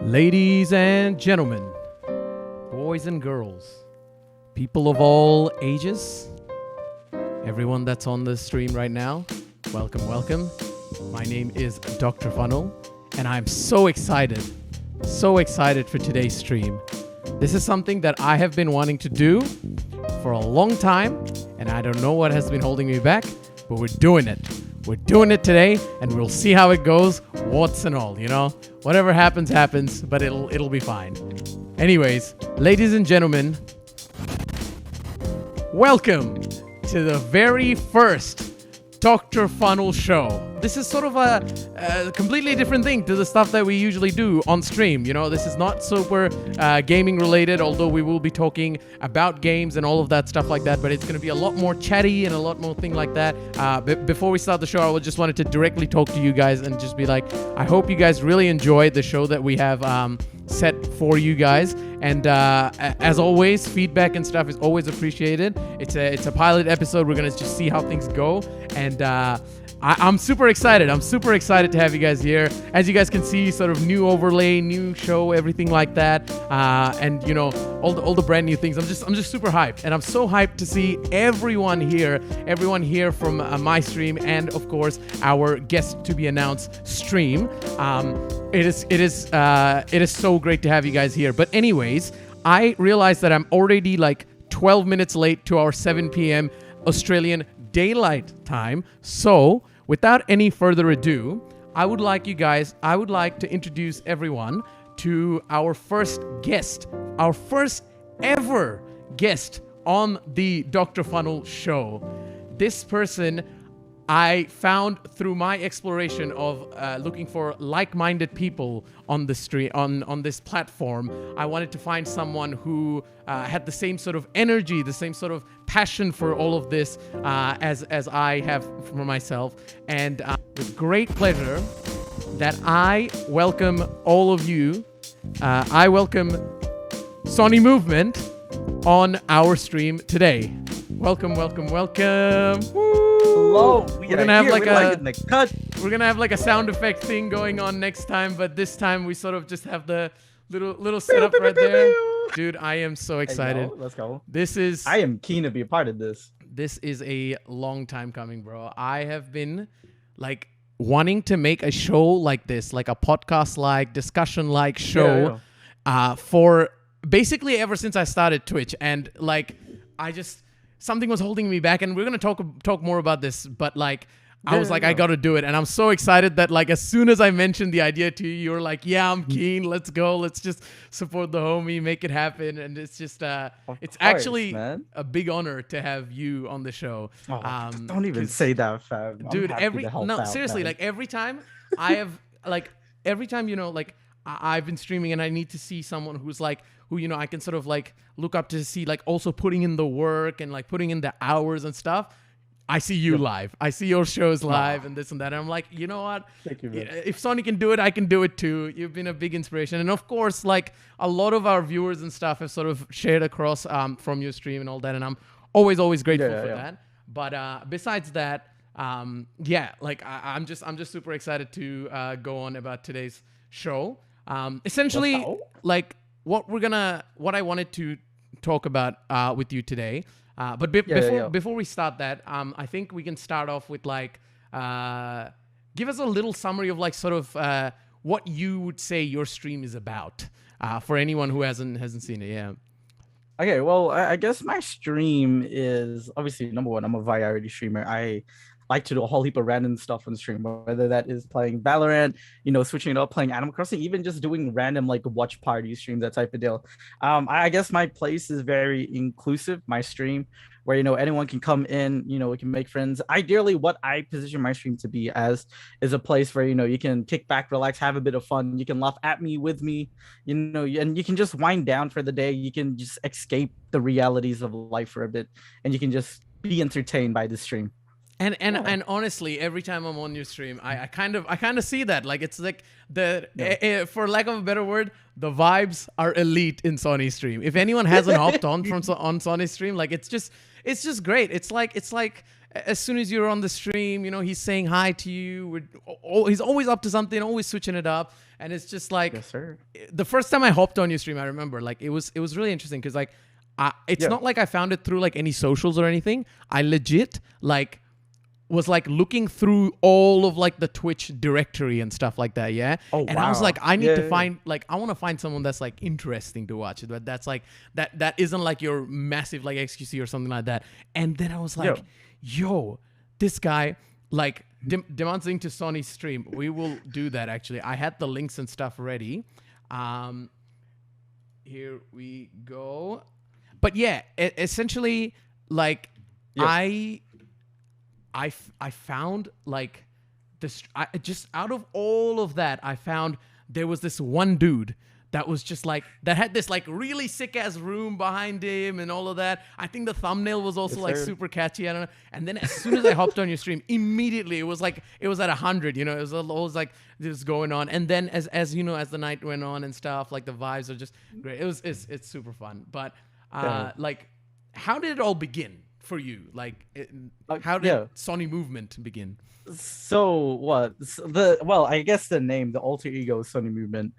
Ladies and gentlemen, boys and girls, people of all ages, everyone that's on the stream right now, welcome, welcome. My name is DrFunnel, and I'm so excited for today's stream. This is something that I have been wanting to do for a long time, and I don't know what has been holding me back, but we're doing it. We're doing it today, and we'll see how it goes, warts and all, you know? Whatever happens, happens, but it'll be fine. Anyways, ladies and gentlemen, welcome to the very first DrFunnel Show. This is sort of a completely different thing to the stuff that we usually do on stream. You know, this is not super gaming related, although we will be talking about games and all of that stuff like that, but it's going to be a lot more chatty and a lot more thing like that. Before we start the show, I just wanted to directly talk to you guys and just be like, I hope you guys really enjoyed the show that we have set for you guys. And as always, feedback and stuff is always appreciated. It's a pilot episode. We're going to just see how things go. And I'm super excited. I'm super excited to have you guys here. As you guys can see, sort of new overlay, new show, everything like that. And you know, all the brand new things. I'm just super hyped. And I'm so hyped to see everyone here from my stream and of course our guest to be announced stream. It is so great to have you guys here. But anyways, I realized that I'm already like 12 minutes late to our 7 p.m. Australian daylight time. So without any further ado, I would like to introduce everyone to our first guest, our first ever guest on the DrFunnel Show. This person I found through my exploration of looking for like-minded people on the street, on this platform. I wanted to find someone who had the same sort of energy, the same sort of passion for all of this as I have for myself. And with great pleasure that I welcome all of you. I welcome SonnyMovement on our stream today. Welcome, welcome, welcome. Woo! Hello. We're gonna have like a sound effect thing going on next time, but this time we sort of just have the little setup right there. Dude, I am so excited. Let's go. I am keen to be a part of this. This is a long time coming, bro. I have been like wanting to make a show like this, like a podcast-like, discussion-like show for basically ever since I started Twitch. And like, something was holding me back, and we're gonna talk more about this, but like I was like, I gotta do it. And I'm so excited that like as soon as I mentioned the idea to you, you were like, yeah, I'm keen, let's go, let's just support the homie, make it happen. And it's just actually a big honor to have you on the show. Don't even say that, fam. Dude, seriously, like every time you know, like I've been streaming and I need to see someone who you know I can sort of like look up to see, like also putting in the work and like putting in the hours and stuff. I see you live. I see your shows live and this and that. And I'm like, you know what? Thank you, man. If Sonny can do it, I can do it too. You've been a big inspiration. And of course, like a lot of our viewers and stuff have sort of shared across from your stream and all that. And I'm always grateful for that. But besides that, like I'm just super excited to go on about today's show. Essentially, like what I wanted to talk about with you today. But before we start that, I think we can start off with like give us a little summary of like sort of what you would say your stream is about for anyone who hasn't seen it. Yeah. Okay, well, I guess my stream is obviously number one. I'm a variety streamer. I like to do a whole heap of random stuff on the stream, whether that is playing Valorant, you know, switching it up, playing Animal Crossing, even just doing random like watch party streams, that type of deal. I guess my place is very inclusive, my stream, where, you know, anyone can come in, you know, we can make friends. Ideally, what I position my stream to be as is a place where, you know, you can kick back, relax, have a bit of fun. You can laugh at me, with me, you know, and you can just wind down for the day. You can just escape the realities of life for a bit, and you can just be entertained by the stream. And honestly, every time I'm on your stream, I kind of see that. Like it's like for lack of a better word, the vibes are elite in Sonny's stream. If anyone hasn't hopped on on Sonny's stream, like it's just great. It's like as soon as you're on the stream, he's saying hi to you. He's always up to something, always switching it up. And it's just like, Yes, sir. the first time I hopped on your stream, I remember like it was really interesting because like it's not like I found it through like any socials or anything. I legit like was like looking through all of like the Twitch directory and stuff like that. Yeah. Oh, and I was wow. like, I need Yeah, to yeah. find like, I want to find someone that's like interesting to watch. But that's like, that isn't like your massive like XQC or something like that. And then I was like, yo, this guy, like demanding to Sonny's stream. We will do that actually. I had the links and stuff ready. Here we go. But yeah, essentially like I found like this. Just out of all of that, I found there was this one dude that was just like, that had this like really sick ass room behind him and all of that. I think the thumbnail was also like super catchy. I don't know. And then as soon as I hopped on your stream, immediately it was at 100. It was always like this going on. And then as as the night went on and stuff, like the vibes are just great. It's super fun. But like, how did it all begin for you? Like, how did SonnyMovement begin? So what? I guess the name, the alter ego, SonnyMovement,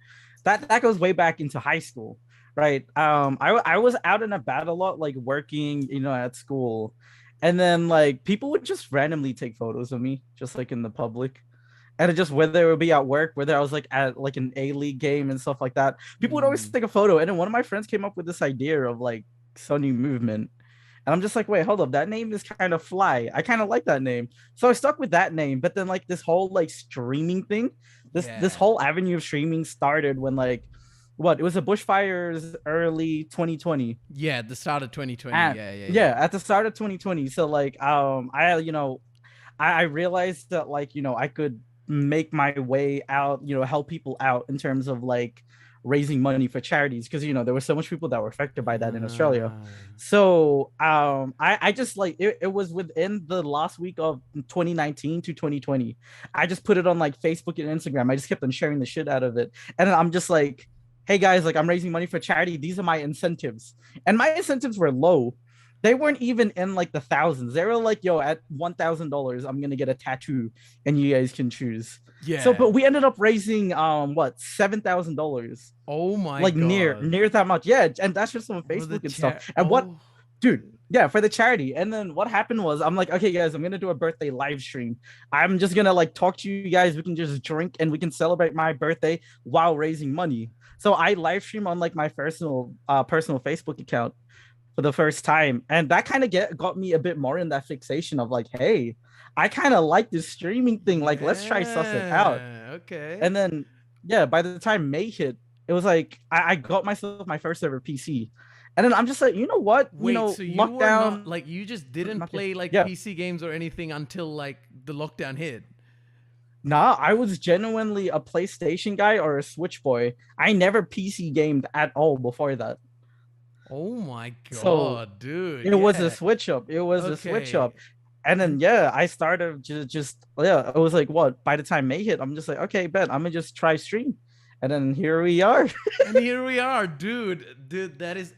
that goes way back into high school, right? I was out and about a lot, like working, at school, and then like people would just randomly take photos of me, just like in the public, and it just, whether it would be at work, whether I was like at like an A-League game and stuff like that, people would always take a photo. And then one of my friends came up with this idea of like SonnyMovement. And I'm just like, wait, hold up. That name is kind of fly. I kind of like that name. So I stuck with that name. But then like this whole like streaming thing, this whole avenue of streaming started when like, it was the bushfires early 2020. Yeah, the start of 2020. At the start of 2020. So like, I realized that like, I could make my way out, help people out in terms of like raising money for charities, because there were so much people that were affected by that in Australia. So I just like it was within the last week of 2019 to 2020. I just put it on like Facebook and Instagram. I just kept on sharing the shit out of it. And I'm just like, hey guys, like I'm raising money for charity. These are my incentives. And my incentives were low. They weren't even in like the thousands. They were like, yo, at $1,000, I'm gonna get a tattoo and you guys can choose. Yeah. So, but we ended up raising $7,000. Oh my like God. near that much. Yeah, and that's just on Facebook and stuff. And dude, yeah, for the charity. And then what happened was, I'm like, okay, guys, I'm gonna do a birthday live stream. I'm just gonna like talk to you guys. We can just drink and we can celebrate my birthday while raising money. So I live stream on like my personal Facebook account for the first time, and that kind of got me a bit more in that fixation of like, hey, I kind of like this streaming thing. Like, let's try suss it out. Okay. And then by the time May hit, it was like I got myself my first ever PC. And then I'm just like, you know what? Wait, so you lockdown, were not, like, you just didn't play like PC games or anything until like the lockdown hit? Nah, I was genuinely a PlayStation guy or a Switch boy. I never PC gamed at all before that. Oh my God, dude. It was a switch up. It was a switch up. And then, I started just it was like, by the time May hit, I'm just like, okay, bet, I'm gonna just try stream. And then here we are. And here we are, dude, that is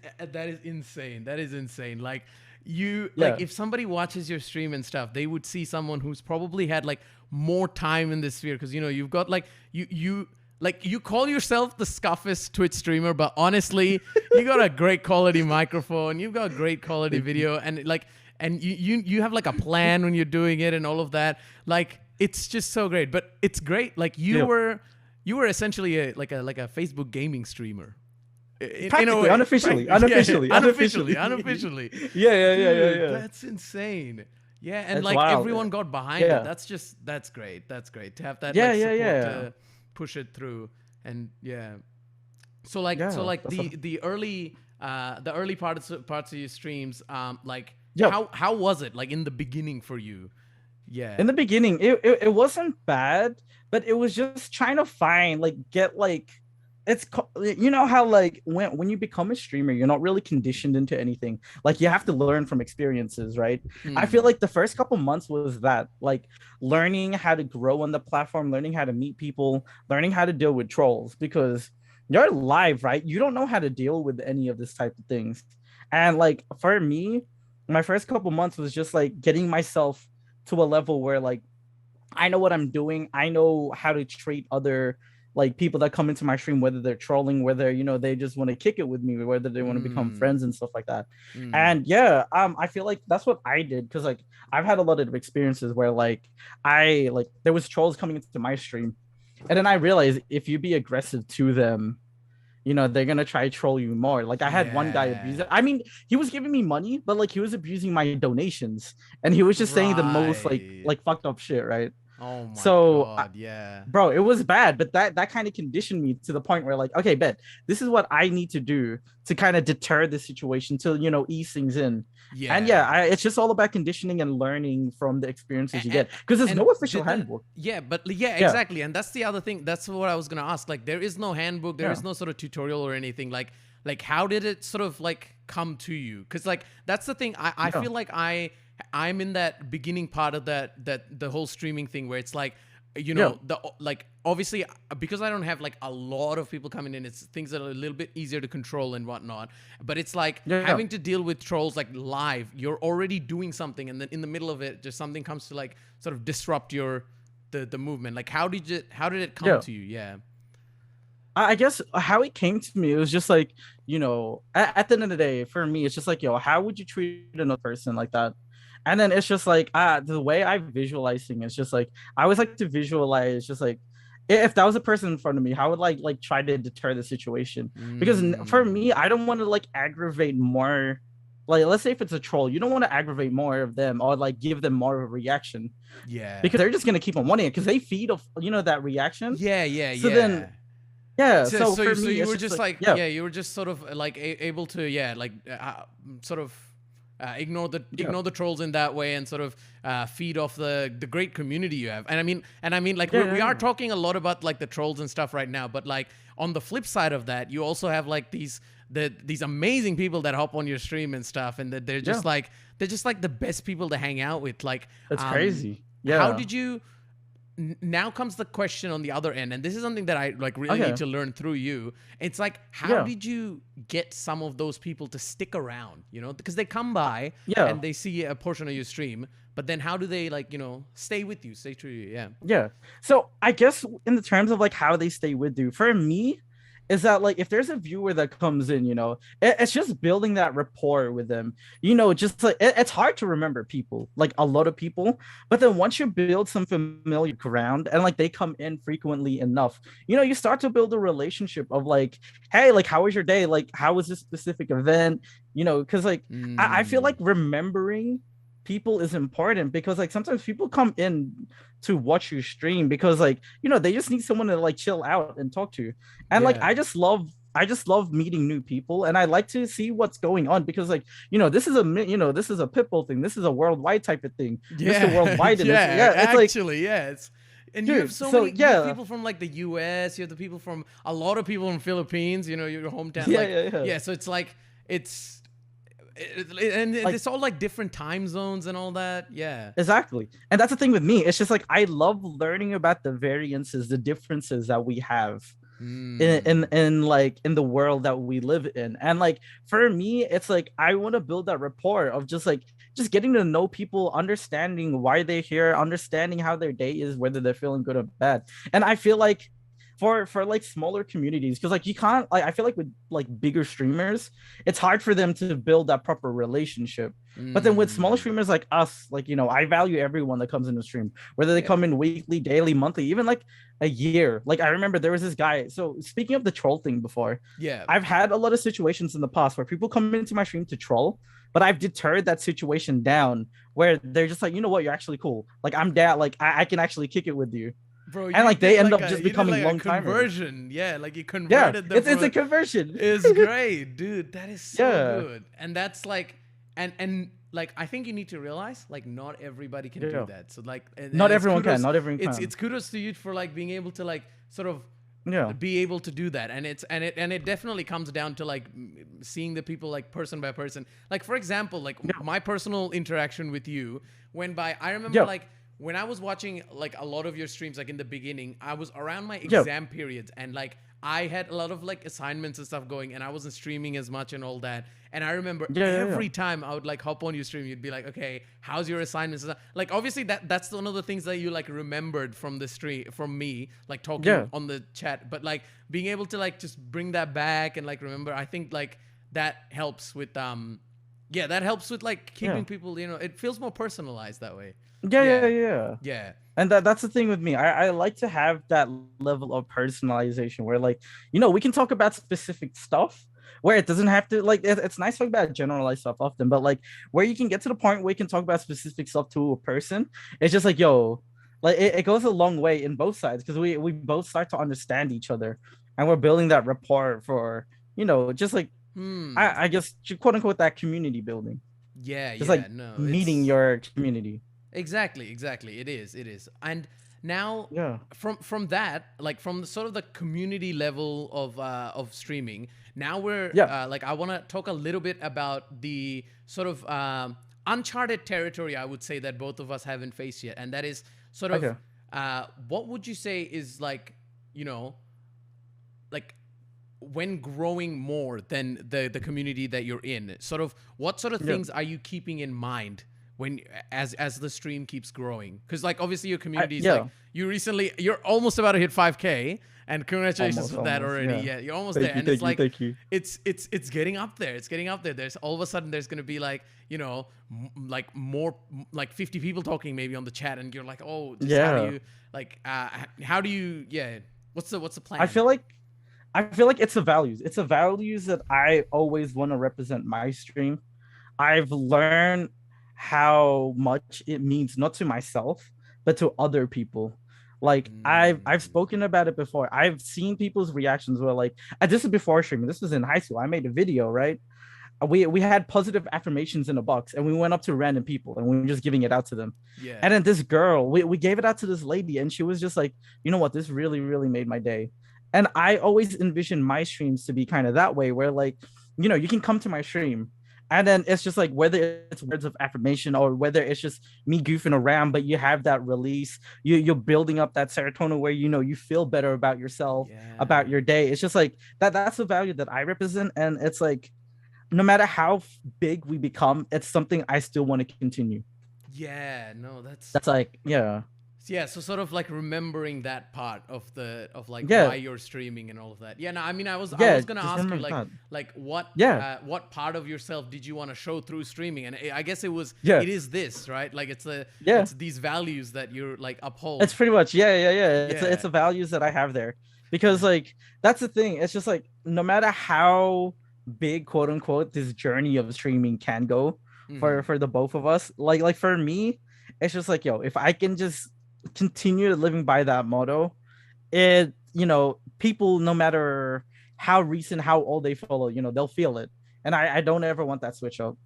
insane. That is insane. Like, like if somebody watches your stream and stuff, they would see someone who's probably had like more time in this sphere, because you've got like you call yourself the scuffest Twitch streamer, but honestly, you got a great quality microphone, you've got great quality video, and like, and you have like a plan when you're doing it and all of that. Like, it's just so great. But it's great. Like you were essentially a Facebook gaming streamer. Practically, unofficially. Yeah. That's insane. Yeah, and that's like wild. Everyone got behind it. That's great. That's great to have that support to push it through. And so the early parts of your streams, how was it like in the beginning for you? Yeah, in the beginning it wasn't bad, but it was just trying to find it's how like when you become a streamer, you're not really conditioned into anything. Like, you have to learn from experiences, right? I feel like the first couple months was that, like, learning how to grow on the platform, learning how to meet people, learning how to deal with trolls, because you're live, right? You don't know how to deal with any of this type of things. And like, for me, my first couple months was just like getting myself to a level where like I know what I'm doing. I know how to treat other like people that come into my stream, whether they're trolling, whether they just want to kick it with me, whether they want to become Mm, friends and stuff like that. mm. And yeah, I feel like that's what I did because like I've had a lot of experiences where like I like there was trolls coming into my stream, and then I realized if you be aggressive to them, they're gonna try to troll you more. Like I had one guy abuse Yeah. it. I mean, he was giving me money, but like he was abusing my donations, and he was just saying the most Right. like fucked up shit, right? Oh my So God. Yeah. bro, it was bad, but that kind of conditioned me to the point where like, okay, bet this is what I need to do to kind of deter the situation till ease things in. And yeah, Yeah. it's just all about conditioning and learning from the experiences you And, get because there's and no official did the handbook. yeah, but yeah, Yeah, exactly. And that's the other thing. That's what I was gonna ask. Like, there is no handbook, there yeah, is no sort of tutorial or anything. Like how did it sort of like come to you? Because like that's the thing. I yeah, feel like I'm in that beginning part of that the whole streaming thing where it's like yeah, the like obviously because I don't have like a lot of people coming in, it's things that are a little bit easier to control and whatnot. But it's like yeah. having to deal with trolls like live. You're already doing something, and then in the middle of it, just something comes to like sort of disrupt your the movement. Like how did it come Yeah. to you? Yeah. I guess how it came to me, it was just like, at the end of the day, for me, it's just like, yo, how would you treat another person like that? And then it's just like, the way I visualize things is just like, I always like to visualize just like, if that was a person in front of me, how would like try to deter the situation? Because for Mm, me, I don't want to like aggravate more. Like, let's say if it's a troll, you don't want to aggravate more of them or like give them more of a reaction yeah. because they're just gonna keep on wanting it because they feed off, that reaction. Yeah, yeah, So then yeah. yeah, So, so so, for so me, you it's were just just like, like, yeah, yeah, you were just sort of like able to, yeah, like sort of yeah, ignore the trolls in that way and sort of feed off the great community you have. And I mean, like yeah, we are yeah, talking a lot about like the trolls and stuff right now, but like on the flip side of that, you also have like these amazing people that hop on your stream and stuff, and that yeah. they're just like the best people to hang out with. Like, It's crazy. how Yeah. did you? Now comes the question on the other end, and this is something that I like really need Okay. to learn through you. It's like, how Yeah. did you get some of those people to stick around? Because they come by Yeah. and they see a portion of your stream, but then how do they like stay with you, stay true to you? Yeah. Yeah. So I guess in the terms of like how they stay with you, for me, is that like if there's a viewer that comes in, it's just building that rapport with them. Just like it's hard to remember people, like a lot of people, but then once you build some familiar ground and like they come in frequently enough, you start to build a relationship of like, hey, like how was your day? Like how was this specific event? Because like I feel like Mm, remembering people is important because like sometimes people come in to watch you stream because like they just need someone to like chill out and talk to, and like yeah. I just love meeting new people and I like to see what's going on because like this is a pitbull thing, this is a worldwide type of thing, Mr. Yeah. Worldwide, and Yeah. it's like, Actually, yes. And you have dude, so so many. You have yeah, people from like the U.S. You have the people from a lot of people from Philippines. Your hometown. yeah, Like, yeah, yeah, yeah. So it's like it's and like it's all like different time zones and all that. Yeah. exactly. And that's the thing with me, it's just like I love learning about the variances, the differences that we have Mm. in the world that we live in. And like for me, it's like I want to build that rapport of just getting to know people, understanding why they're here, understanding how their day is, whether they're feeling good or bad. And I feel like for like smaller communities, because like you can't, like I feel like with like bigger streamers, it's hard for them to build that proper relationship. But then with smaller Mm. streamers like us, like I value everyone that comes in the stream, whether they Yeah. come in weekly, daily, monthly, even like a year. Like I remember there was this guy. So speaking of the troll thing before, Yeah. I've had a lot of situations in the past where people come into my stream to troll, but I've deterred that situation down where they're just like, you know what, you're actually cool. Like I'm down, like I can actually kick it with you. Bro, And you like they did end like up just you did becoming like a long timers. conversion. Yeah, like you Yeah, converted them it's from a conversion. It's great, dude. That is so Yeah. good. And that's like and like I think you need to realize like not everybody can do Yeah. that. So like and Not it's everyone can. kudos Not everyone it's can. it's kudos to you for like being able to like sort of Yeah. be able to do that. And it definitely comes down to like seeing the people like person by person. Like for example, like Yeah. my personal interaction with you went by. I remember Yeah. like when I was watching like a lot of your streams, like in the beginning, I was around my Yeah. exam periods, and like I had a lot of like assignments and stuff going, and I wasn't streaming as much and all that. And I remember Yeah, yeah, yeah. every time I would like hop on your stream, you'd be like, okay, how's your assignments? Like obviously that's one of the things that you like remembered from the stream from me, like talking Yeah. on the chat. But like being able to like just bring that back and like remember, I think like that helps with yeah, that helps with like keeping Yeah. people, you know, it feels more personalized that way. Yeah, yeah, Yeah. yeah. Yeah. And that's the thing with me. I like to have that level of personalization where, like, we can talk about specific stuff where it doesn't have to, like, it's nice to talk about generalized stuff often, but like where you can get to the point where you can talk about specific stuff to a person, it's just like, yo, like it goes a long way in both sides because we both start to understand each other and we're building that rapport for, just like, I guess, quote unquote, that community building. Yeah, Just yeah, like no, meeting it's your community. exactly, exactly. It is, it is. And now Yeah. from that, like from the sort of the community level of streaming, now we're Yeah. like I want to talk a little bit about the sort of uncharted territory I would say that both of us haven't faced yet, and that is sort of Okay. what would you say is like, you know, like when growing more than the community that you're in, sort of what sort of Yeah. things are you keeping in mind when as the stream keeps growing? Because like obviously your community is Yeah. like you're almost about to hit 5K, and congratulations for that Almost, already. yeah. Yeah, you're almost Thank there, you, and it's thank you, like thank you. it's getting up there. It's getting up there. There's all of a sudden there's gonna be like, you know, like more like 50 people talking maybe on the chat, and you're like, oh, just how Yeah. do you like how do you what's the plan? I feel like it's the values. It's the values that I always want to represent my stream. I've learned how much it means not to myself, but to other people. Like I've Mm, spoken about it before. I've seen people's reactions where like this is before streaming. This was in high school. I made a video, right? We had positive affirmations in a box and we went up to random people and we were just giving it out to them. yeah. And then this girl, we gave it out to this lady and she was just like, you know what, this really, really made my day. And I always envision my streams to be kind of that way where like, you can come to my stream and then it's just like whether it's words of affirmation or whether it's just me goofing around, but you have that release, you're building up that serotonin where you feel better about yourself, about Yeah. your day. It's just like that's the value that I represent. And it's like no matter how big we become, it's something I still want to continue. Yeah, no, that's That's like, yeah, yeah, so sort of like remembering that part of like yeah, why you're streaming and all of that. Yeah, no, I mean I yeah. was gonna Just ask you remember that. like Yeah, what part of yourself did you want to show through streaming? And I guess yeah, it is this, right? Like yeah. it's these values that you're like It's uphold. pretty much, yeah, yeah, yeah. It's Yeah. the values that I have there, because like that's the thing. It's just like no matter how big, quote unquote, this journey of streaming can go Hmm. for the both of us. Like for me, it's just like, yo, if I can just continue living by that motto, people, no matter how recent, how old they follow, they'll feel it. And I don't ever want that switch up.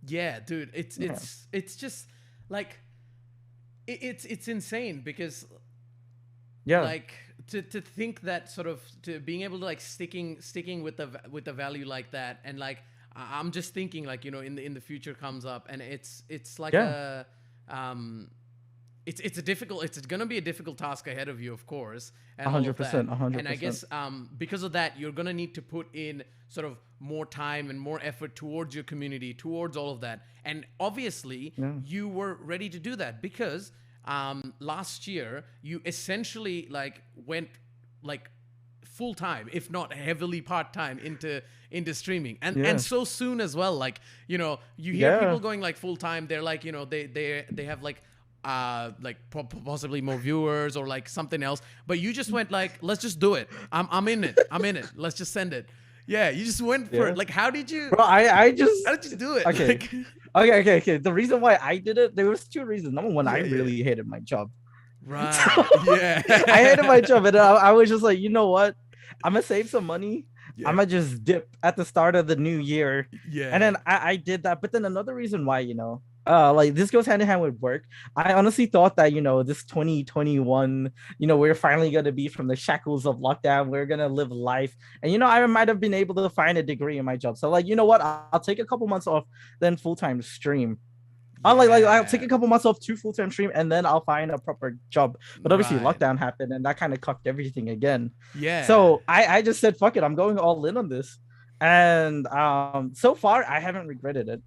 Yeah, dude, it's Yeah. it's just like it's insane because Yeah. like to think that sort of to being able to like sticking with the value like that, and like I'm just thinking like, you know, in the future comes up, and it's like Yeah. a um it's gonna be a difficult task ahead of you, of course, and A all hundred of that. percent. A hundred And I percent. guess because of that, you're gonna need to put in sort of more time and more effort towards your community, towards all of that. And obviously, Yeah. you were ready to do that because last year you essentially like went like full time, if not heavily part time, into streaming, Yeah. and so soon as well. Like, you know, you hear Yeah. people going like full time. They're like, you know, they have like possibly more viewers or like something else, but you just went like, let's just do it. I'm in it. I'm in it. Let's just send it. Yeah, you just went for Yeah. it. Like, Bro, I just how did you do it? okay. Like, Okay. The reason why I did it, there was two reasons. Number one, I yeah, yeah. really hated my job. Right. Yeah. I hated my job, and I was just like, you know what? I'm gonna save some money. Yeah. I'm gonna just dip at the start of the new year, Yeah. and then I did that. But then another reason why, like this goes hand in hand with work. I honestly thought that this 2021, we're finally gonna be from the shackles of lockdown. We're gonna live life, and I might have been able to find a degree in my job. So like, you know what? I'll take a couple months off, then full time stream. I'll take a couple months off to full-time stream and then I'll find a proper job. But obviously Right. lockdown happened and that kind of cucked everything again. Yeah. So I just said, fuck it, I'm going all in on this. And so far I haven't regretted it.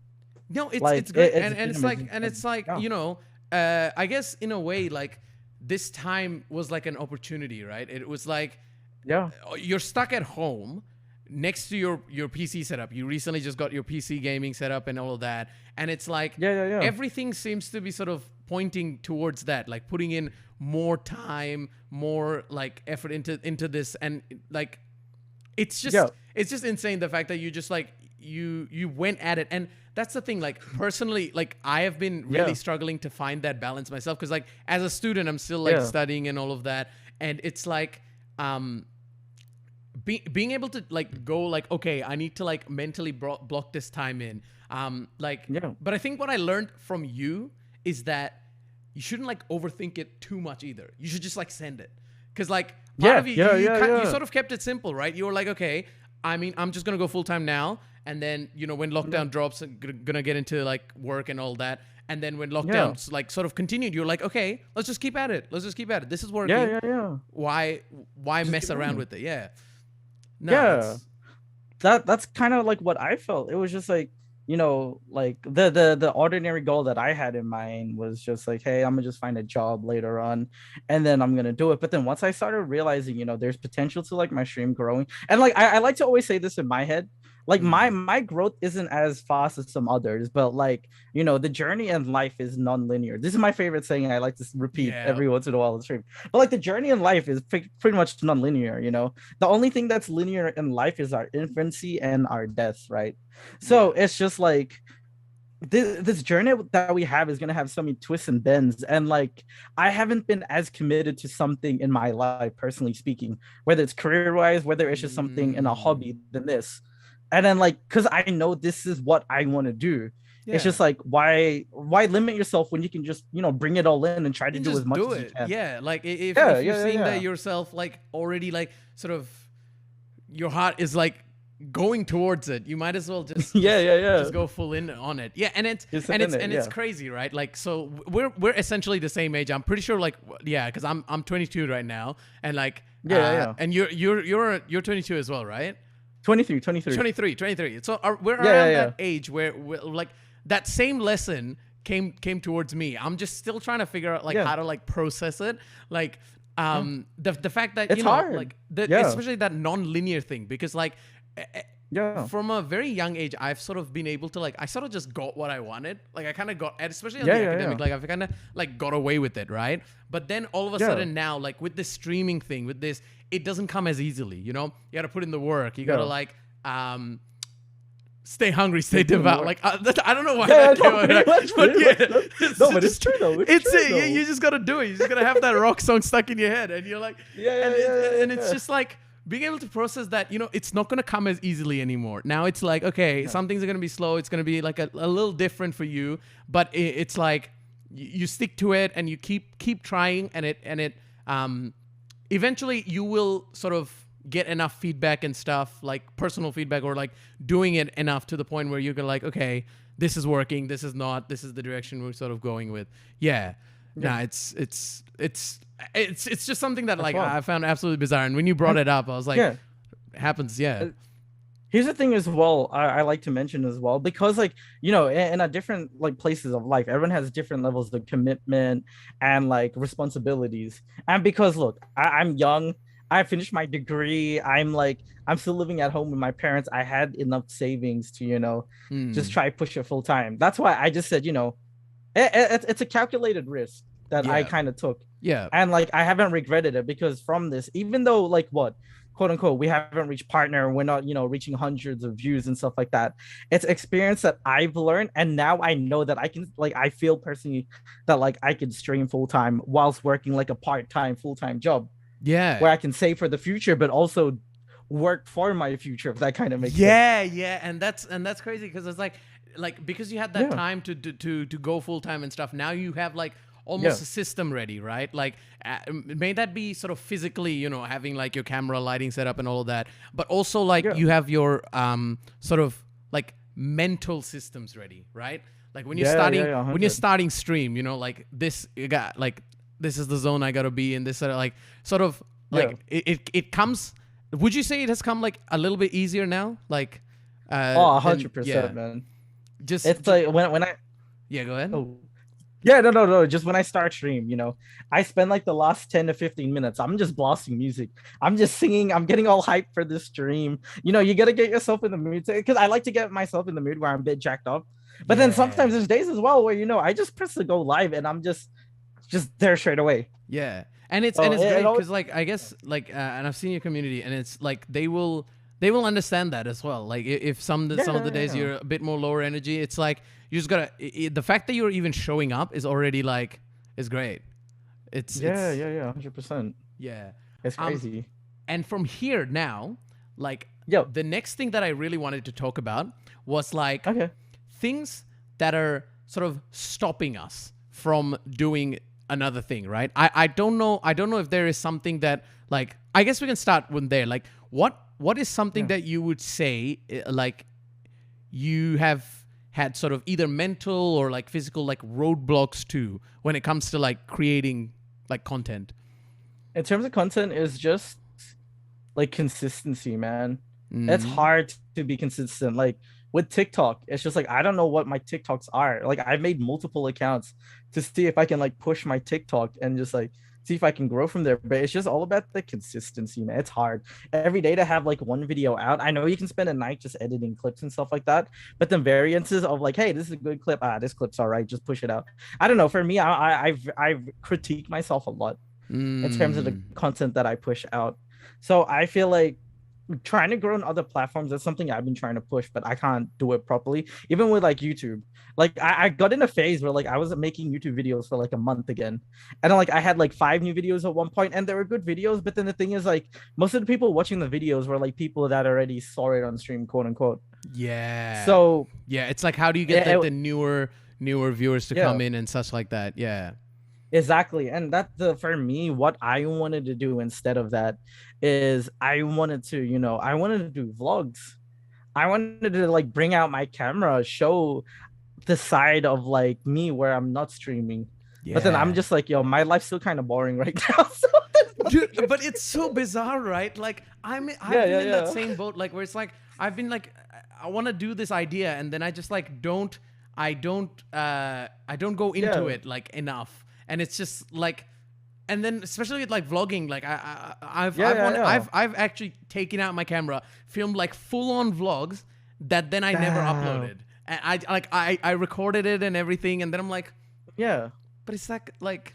No, Like it's great, it's and been it's like amazing. and it's like Yeah. you know, I guess in a way like this time was like an opportunity, right? It was like Yeah. you're stuck at home next to your PC setup. You recently just got your PC gaming setup and all of that, and it's like Yeah. everything seems to be sort of pointing towards that, like putting in more time, more like effort into this, and like it's just Yeah. it's just insane the fact that you just like you went at it. And that's the thing, like personally, like I have been really Yeah. struggling to find that balance myself, because like as a student I'm still like Yeah. studying and all of that, and it's like being able to like go like, okay, I need to like mentally block this time in, like Yeah. but I think what I learned from you is that you shouldn't like overthink it too much either. You should just like send it, because like part of you, you sort of kept it simple, right? You were like, okay, I mean, I'm just gonna go full time now, and then you know when lockdown drops, I'm gonna get into like work and all that. And then when lockdowns like sort of continued, you're like, okay, let's just keep at it. Let's just keep at it. This is working. Yeah. Why Just mess keep around going. with it? Yeah. No, Yeah. it's- That's kind of like what I felt. It was just like, like the ordinary goal that I had in mind was just like, hey, I'm gonna just find a job later on and then I'm gonna do it. But then once I started realizing, there's potential to like my stream growing, and like I like to always say this in my head, like my growth isn't as fast as some others, but like, the journey in life is non-linear. This is my favorite saying I like to repeat Yeah. every once in a while on the stream. But like the journey in life is pretty much non-linear. The only thing that's linear in life is our infancy and our death, right? So it's just like this journey that we have is going to have so many twists and bends, and like I haven't been as committed to something in my life, personally speaking, whether it's career wise, whether it's just something in a hobby than this. And then like, because I know this is what I want to do. It's just like, why limit yourself when you can just bring it all in and try to you do just as much do as you it. can. Yeah, like if Yeah, you're yeah, seeing yeah. that yourself, like already like sort of your heart is like going towards it, you might as well just Yeah. just go full in on it. Yeah, and it's Just and in it's it, and it's yeah. crazy, right? Like so we're essentially the same age. I'm pretty sure, like yeah, because I'm 22 right now, and like Yeah. and you're 22 as well, right? 23. 23. So we're Yeah, around yeah. that age where we're, like that same lesson came towards me. I'm just still trying to figure out like Yeah. how to like process it. Like the fact that It's hard. like Yeah. especially that non-linear thing, because like Yeah. from a very young age I've sort of been able to like I sort of just got what I wanted. Like I kind of got, and especially on Yeah, the yeah, academic, yeah. like I've kind of like got away with it, right? But then all of a Yeah. sudden now, like with this streaming thing, with this, it doesn't come as easily. You got to put in the work. You got to Yeah. like stay hungry, stay Put in the devout. work. Like I don't know why Yeah, that no, came out, pretty much, but pretty yeah, much. No, but it's true though. It's true, it. though. You just gotta do it. You just gotta have that rock song stuck in your head, and you're like, and it's just like being able to process that. It's not gonna come as easily anymore. Now it's like, okay, some things are gonna be slow. It's gonna be like a little different for you, but it's like you stick to it and you keep trying, and it eventually you will sort of get enough feedback and stuff, like personal feedback, or like doing it enough to the point where you're gonna like, okay, this is working, this is not, this is the direction we're sort of going with. Nah, it's just something that like fun. I found absolutely bizarre, and when you brought it up I was like, Yeah. it happens. Here's the thing as well, I like to mention as well, because like in a different like places of life, everyone has different levels of commitment and like responsibilities. And because look, I'm young, I finished my degree, I'm still living at home with my parents. I had enough savings to just try push it full time. That's why I just said it's a calculated risk that I Yeah. kind of took. Yeah. And like I haven't regretted it, because from this, even though like what quote unquote we haven't reached partner, we're not reaching hundreds of views and stuff like that, it's experience that I've learned, and now I know that I can, like, I feel personally that like I could stream full-time whilst working like a part-time full-time job Yeah. where I can save for the future but also work for my future, if that kind of makes sense. Yeah, and that's crazy, because it's like because you had that Yeah. time to go full time and stuff. Now you have like almost Yeah. a system ready, right? Like may that be sort of physically, having like your camera lighting set up and all of that, but also like Yeah. you have your sort of like mental systems ready, right? Like when you're when you're starting stream, you know, like this, you got like, this is the zone I gotta be in. This like sort of like it comes. Would you say it has come like a little bit easier now? Like, 100%, man. It's like when I go ahead. Oh, yeah, no. Just when I start stream, you know, I spend like the last 10 to 15 minutes. I'm just blasting music. I'm just singing. I'm getting all hyped for this stream. You know, you gotta get yourself in the mood because I like to get myself in the mood where I'm a bit jacked up. But then sometimes there's days as well where, you know, I just press the go live and I'm just there straight away. Yeah, and it's great because like I guess like and I've seen your community and it's like they will understand that as well. Like if some of the days you're a bit more lower energy, it's like you just gotta the fact that you're even showing up is already like is great. It's 100%. Yeah, it's crazy. And from here now, like the next thing that I really wanted to talk about was like things that are sort of stopping us from doing another thing, right? I don't know if there is something that like I guess we can start with there. Like what is something that you would say like you have had sort of either mental or like physical like roadblocks to when it comes to like creating like content? In terms of content is just like consistency, man. It's hard to be consistent. Like with TikTok, it's just like I don't know what my TikToks are. Like I've made multiple accounts to see if I can like push my TikTok and just like see if I can grow from there. But it's just all about the consistency, man. It's hard every day to have like one video out. I know you can spend a night just editing clips and stuff like that, but the variances of like, hey, this is a good clip. This clip's all right. Just push it out. I don't know. For me, I've critiqued myself a lot in terms of the content that I push out. So I feel like trying to grow on other platforms, that's something I've been trying to push, but I can't do it properly. Even with like YouTube, like I got in a phase where like I was making YouTube videos for like a month again, and like I had like 5 new videos at one point, and they were good videos. But then the thing is, like most of the people watching the videos were like people that already saw it on stream, quote unquote. Yeah. So it's like how do you get like the newer viewers to come in and such like that? Yeah. Exactly. And for me, what I wanted to do instead of that is I wanted to do vlogs. I wanted to like bring out my camera, show the side of like me where I'm not streaming. But then I'm just like, my life's still kind of boring right now. So dude, but it's so bizarre, right? Like I've been in that same boat, like where it's like I've been like I want to do this idea and then I just like don't go into it like enough. And it's just like, and then especially with like vlogging, like I've actually taken out my camera, filmed like full on vlogs that then I never uploaded. And I recorded it and everything, and then I'm like, but it's like,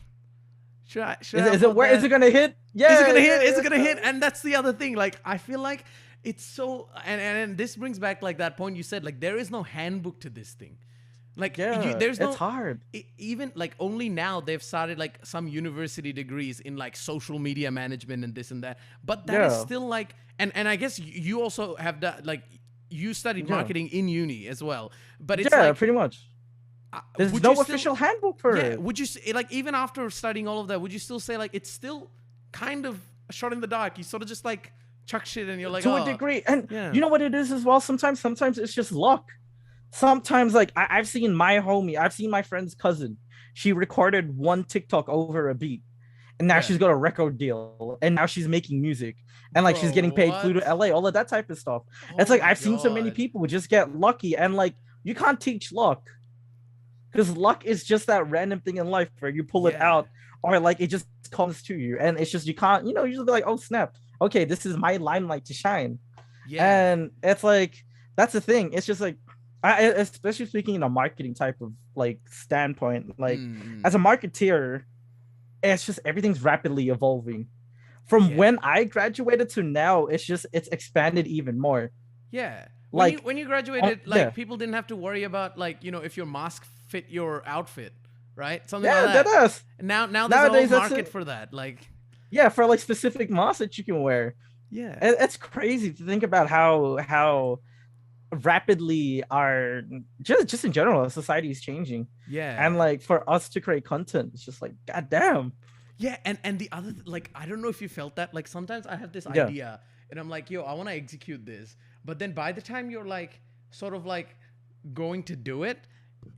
should I is it gonna hit? Yeah, is it gonna hit? Is it gonna hit? And that's the other thing. Like I feel like it's so, and this brings back like that point you said, like there is no handbook to this thing. Like there's no, it's hard. Even like only now they've started like some university degrees in like social media management and this and that. But that is still like, and I guess you also have that, like you studied marketing in uni as well. But it's like pretty much. There's no official handbook for it. Would you like even after studying all of that, would you still say like it's still kind of a shot in the dark? You sort of just like chuck shit and you're like to a degree. And you know what it is as well? Sometimes it's just luck. Sometimes like I've seen my friend's cousin. She recorded one TikTok over a beat, and now she's got a record deal, and now she's making music, and like she's getting paid, flew to LA, all of that type of stuff. It's like I've seen so many people just get lucky, and like you can't teach luck, because luck is just that random thing in life where you pull it out, or like it just comes to you, and it's just you can't, you just be like, oh snap, okay, this is my limelight to shine. And it's like that's the thing. It's just like especially speaking in a marketing type of like standpoint, like as a marketeer, it's just everything's rapidly evolving. From when I graduated to now, it's expanded even more. Yeah. Like when you graduated, people didn't have to worry about like, if your mask fit your outfit, right? Something like that. That is. Now there's a whole market for that. Like for like specific masks that you can wear. Yeah. It's crazy to think about how rapidly our just in general society is changing. And like for us to create content, it's just like goddamn. And the other like I don't know if you felt that, like sometimes I have this idea and I'm like, I want to execute this, but then by the time you're like sort of like going to do it,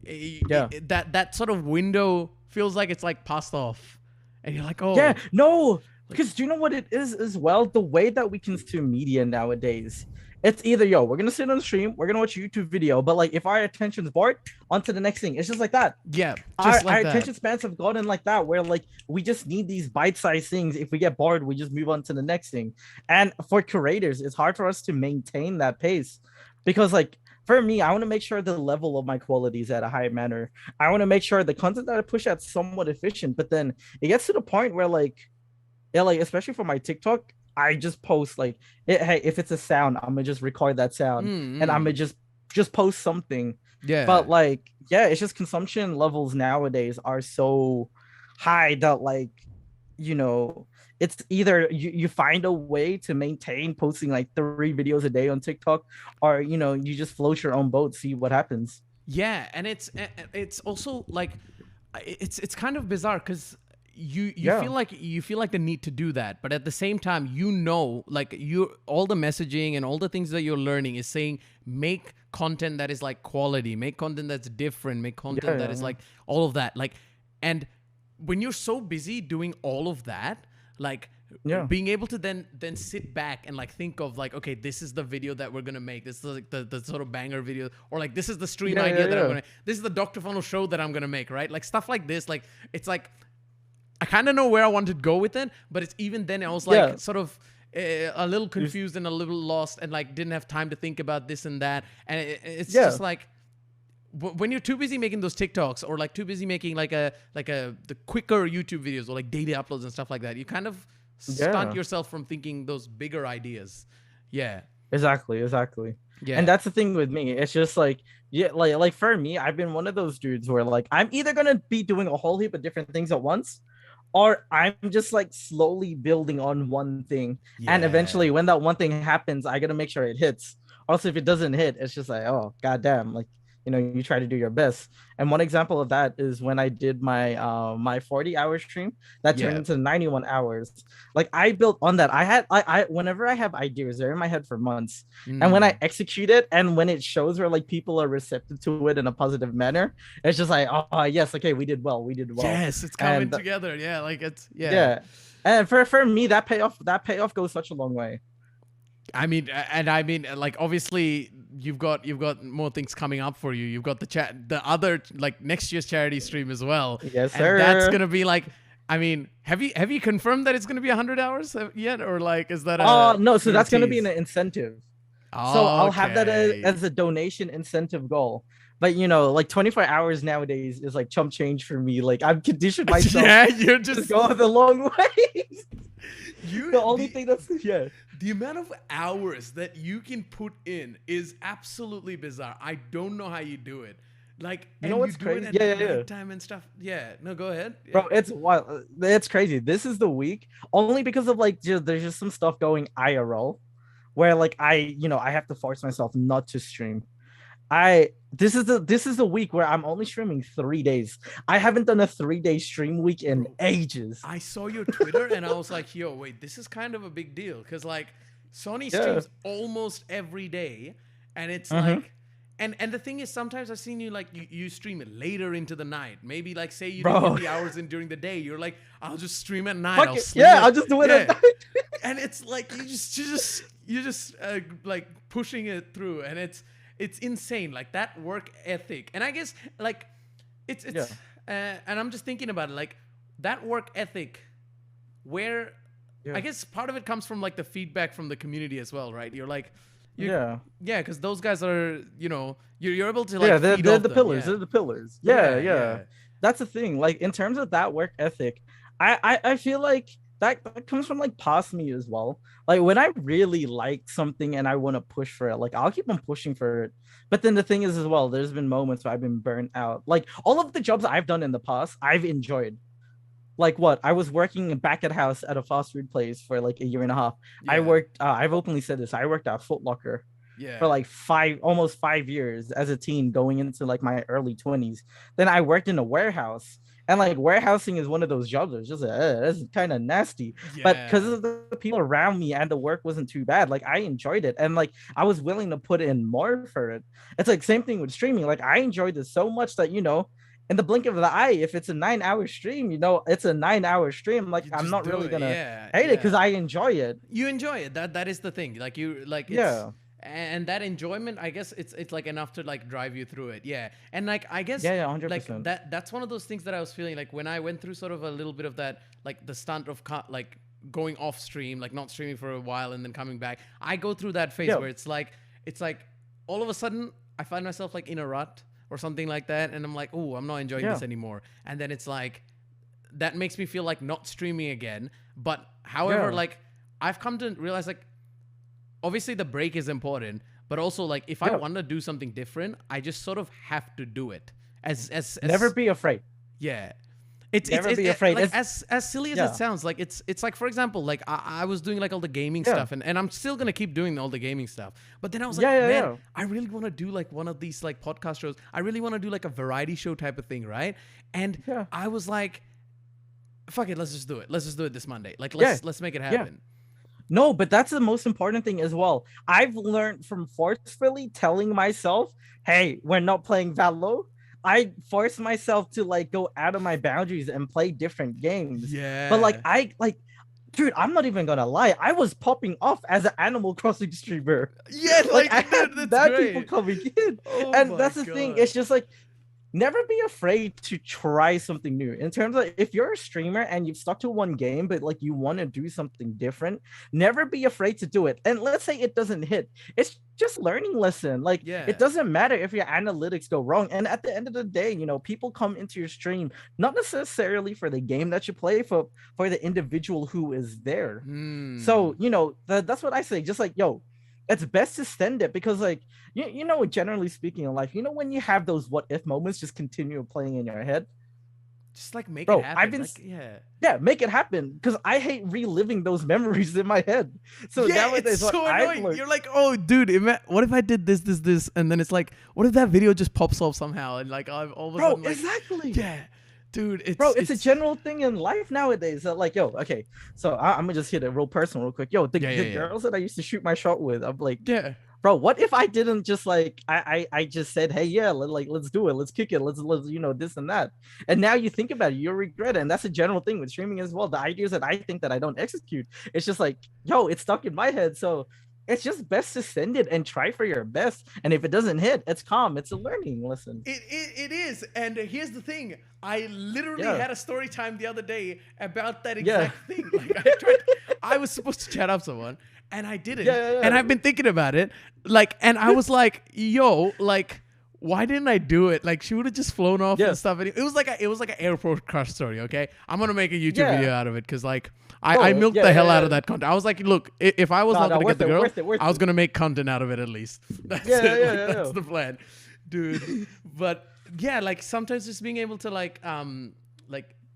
Yeah. That sort of window feels like it's like passed off, and you're like, Yeah, oh, no, like, because do you know what it is as well? The way that we consume media nowadays, it's either yo, we're gonna sit on the stream, we're gonna watch a YouTube video, but like if our attention's bored, on to the next thing. It's just like that. yeah, Our, just our like that. attention spans have gotten like that, where like we just need these bite-sized things. If we get bored, we just move on to the next thing. And for creators, it's hard for us to maintain that pace because like for me, I want to make sure the level of my quality is at a high manner. I want to make sure the content that I push out is somewhat efficient, but then it gets to the point where like yeah, like especially for my TikTok, I just post like hey, if it's a sound, I'm gonna just record that sound and I'm gonna Mm-hmm. just post something. Yeah. But like, yeah, it's just consumption levels nowadays are so high that like, you know, it's either you find a way to maintain posting like 3 videos a day on TikTok, or you just float your own boat, see what happens. Yeah, and it's also like it's kind of bizarre because Yeah, you feel like the need to do that, but at the same time, like you all the messaging and all the things that you're learning is saying make content that is like quality, make content that's different, make yeah, content that yeah, is yeah. like all of that, like, and when you're so busy doing all of that, like Yeah. being able to then sit back and like think of like, okay, this is the video that we're gonna make, this is like the sort of banger video, or like this is the stream Yeah, yeah, idea that I'm yeah. gonna, this is the DrFunnel show that I'm gonna make, right? Like stuff like this, like it's like I kind of know where I want to go with it, but it's even then I was Yeah. like sort of a little confused and a little lost and like didn't have time to think about this and that, and it's Yeah. just like when you're too busy making those TikToks or like too busy making like the quicker YouTube videos or like daily uploads and stuff like that, you kind of stunt Yeah. yourself from thinking those bigger ideas. Yeah, Exactly, exactly. And yeah, that's the thing with me. It's just like, yeah, like for me, I've been one of those dudes where like I'm either gonna be doing a whole heap of different things at once, or I'm just like slowly building on one thing. And yeah. eventually when that one thing happens, I gotta make sure it hits. Also, if it doesn't hit, it's just like, oh goddamn, like you try to do your best. And one example of that is when I did my 40-hour stream that turned Yeah. into 91 hours. Like I built on that. I whenever I have ideas, they're in my head for months. And when I Mm. execute it and when it shows where like people are receptive to it in a positive manner, it's just like, oh yes, okay, we did well, we did well. Yes, it's coming And together. Yeah, like it's yeah. yeah. And for me, that payoff goes such a long way. I mean, like obviously you've got more things coming up for you. You've got the other like next year's charity stream as well, Yes, and that's sir. gonna be like, I mean, have you confirmed that it's gonna be 100 hours yet, or like is that No, so sort of a that's gonna be an tease? incentive. So I'll have that Okay. as a donation incentive goal. But like 24 hours nowadays is like chump change for me. Like I've conditioned myself Yeah, you're to just go the long way. you The only thing that's yeah. the amount of hours that you can put in is absolutely bizarre. I don't know how you do it. Like, You know and you what's do it crazy? at Yeah, yeah, yeah. nighttime and stuff. Yeah. No, go ahead. Yeah. Bro, it's wild. It's crazy. This is the week only because of like there's just some stuff going IRL where like I have to force myself not to stream. I this is the week where I'm only streaming 3 days. I haven't done a 3 day stream week in Bro, ages. I saw your Twitter and I was like, yo, wait, this is kind of a big deal. Cause like Sony Yeah. streams almost every day. And it's Mm-hmm. like, and the thing is, sometimes I've seen you like you stream it later into the night. Maybe like say you didn't get Bro. the hours in during the day. You're like, I'll just stream at night. Fuck I'll it. sleep Yeah, it. I'll just do it at Yeah. night. And it's like you just like pushing it through, and it's insane, like that work ethic. And I guess like Yeah. it's and I'm just thinking about it, like that work ethic, where Yeah. I guess part of it comes from like the feedback from the community as well, right? You're like you Yeah. yeah, because those guys are, you're able to like Yeah, they're, feed they're off the them. pillars. Yeah, They're the pillars. Yeah, yeah, yeah. yeah, That's the thing. Like in terms of that work ethic, I feel like that comes from like past me as well. Like when I really like something and I want to push for it, like I'll keep on pushing for it. But then the thing is as well, there's been moments where I've been burnt out. Like all of the jobs I've done in the past, I've enjoyed. Like what? I was working back at house at a fast food place for like a year and a half. I yeah, worked. I've openly said this. I worked at Foot Locker for yeah, like almost 5 years as a teen going into like my early 20s. Then I worked in a warehouse And like warehousing is one of those jobs that's just that's kind of nasty. But because Yeah. of the people around me and the work wasn't too bad, like I enjoyed it. And like I was willing to put in more for it. It's like same thing with streaming. Like I enjoyed it so much that, in the blink of the eye, if it's a 9 hour stream, it's a 9 hour stream. Like You I'm just not do really it. gonna Yeah. hate it because Yeah. I enjoy it. You enjoy it. That is the thing. Like you like it's Yeah. and that enjoyment, I guess it's like enough to like drive you through it. Yeah. And like I guess Yeah, yeah, 100%. like that's one of those things that I was feeling like when I went through sort of a little bit of that, like the stunt of like going off stream, like not streaming for a while and then coming back. I go through that phase Yeah. where it's like all of a sudden I find myself like in a rut or something like that, and I'm like, oh, I'm not enjoying Yeah. this anymore. And then it's like that makes me feel like not streaming again. But however, Yeah. like I've come to realize like obviously the break is important, but also like if I Yeah. want to do something different, I just sort of have to do it. As Never be afraid. yeah. Never be afraid. Like, It's- as silly as Yeah. it sounds, like it's like for example, like I was doing like all the gaming Yeah. stuff, and I'm still gonna keep doing all the gaming stuff. But then I was like, Yeah, yeah, man, yeah. I really want to do like one of these like podcast shows. I really want to do like a variety show type of thing, right? And Yeah. I was like, fuck it, let's just do it. Let's just do it this Monday. Like Yeah. let's make it Yeah. happen. No, but that's the most important thing as well. I've learned from forcefully telling myself, hey, we're not playing Valo. I force myself to like go out of my boundaries and play different games. Yeah. But dude, I'm not even gonna lie. I was popping off as an Animal Crossing streamer. Yeah, Like like I had that's bad great. people coming in. Oh And my that's the thing. God. It's just like never be afraid to try something new. In terms of if you're a streamer and you've stuck to one game, but like you want to do something different, never be afraid to do it. And let's say it doesn't hit. It's just learning lesson. Like Yeah. it doesn't matter if your analytics go wrong. And at the end of the day, people come into your stream not necessarily for the game that you play, for the individual who is there. Hmm. So, that's what I say. Just like, yo, it's best to send it because like generally speaking in life, when you have those what if moments just continue playing in your head, just like make bro, it happen. I've been like, yeah. yeah, make it happen because I hate reliving those memories in my head. So Yeah, nowadays it's what so I've annoying. learned- You're like, oh, dude, what if I did this, and then it's like, what if that video just pops off somehow, and like, I've all of a bro, sudden, like, exactly. yeah, dude, It's a general thing in life nowadays that like, yo, okay, so I'm gonna just hit it real personal real quick. Yo, the Yeah. girls that I used to shoot my shot with, I'm like, yeah, bro, what if I didn't just like I just said, hey, yeah, let's do it, let's kick it, let's this and that. And now you think about it, you'll regret it. And that's a general thing with streaming as well. The ideas that I think that I don't execute, it's just like, yo, it's stuck in my head. So it's just best to send it and try for your best. And if it doesn't hit, it's calm. It's a learning lesson. it is. And here's the thing: I literally Yeah. had a story time the other day about that Yeah. exact thing. Like, I was supposed to chat up someone, and I didn't. Yeah. And I've been thinking about it, like, and I was like, yo, like, why didn't I do it? Like, she would have just flown off Yeah. and stuff. And it was like an airport crash story. Okay, I'm gonna make a YouTube Yeah. video out of it because like Oh, I milked yeah, the hell yeah, out yeah. of that content. I was like, look, if I was No, not no, gonna worth get the it, girl, worth I was it. gonna make content out of it at least. That's Yeah, it. yeah, Like, yeah, that's yeah. the plan, dude. But yeah, like sometimes just being able to like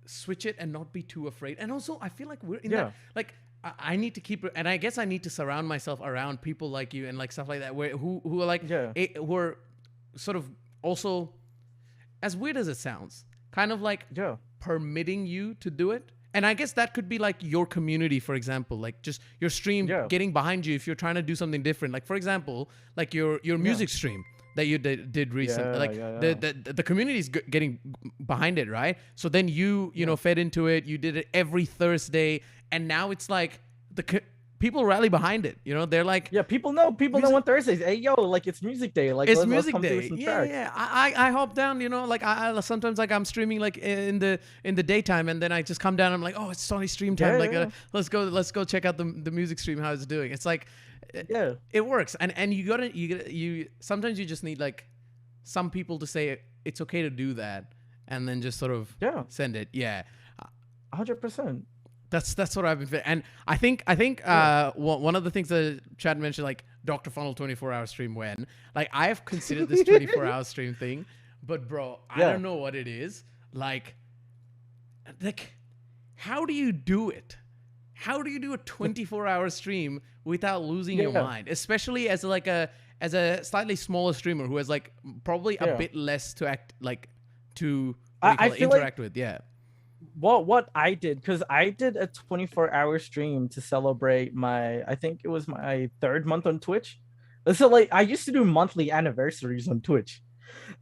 switch it and not be too afraid. And also, I feel like we're in Yeah. that like. I need to keep, and I guess I need to surround myself around people like you and like stuff like that, who are like, Yeah. who are sort of also, as weird as it sounds, kind of like Yeah. permitting you to do it. And I guess that could be like your community, for example, like just your stream Yeah. getting behind you if you're trying to do something different. Like for example, like your music stream that you did recently. Yeah, Like yeah. the community's getting behind it, right? So then you know fed into it. You did it every Thursday, and now it's like people rally behind it. You know, they're like, Yeah, people know on Thursdays. Hey, yo, like it's music day. Like it's let's music come through day. some Yeah, tracks. yeah. I hop down. You know, like I sometimes like I'm streaming like in the daytime, and then I just come down. I'm like, oh, it's Sonny stream time. Yeah, like yeah. let's go check out the music stream, how it's doing. It's like Yeah. it works, and you sometimes you just need like some people to say it's okay to do that, and then just sort of Yeah. send it. Yeah. 100%. That's what I've been. And I think one of the things that Chad mentioned, like DrFunnel 24-hour stream, when like I have considered this 24-hour stream thing, but bro, I Yeah. don't know what it is. Like how do you do it? How do you do a 24-hour stream without losing your Yeah. mind? Especially as like a slightly smaller streamer who has like probably a Yeah. bit less to act like to what do you I call it, feel like interact with. Yeah. what I did, because I did a 24-hour stream to celebrate my, I think it was my third month on Twitch. So like I used to do monthly anniversaries on Twitch.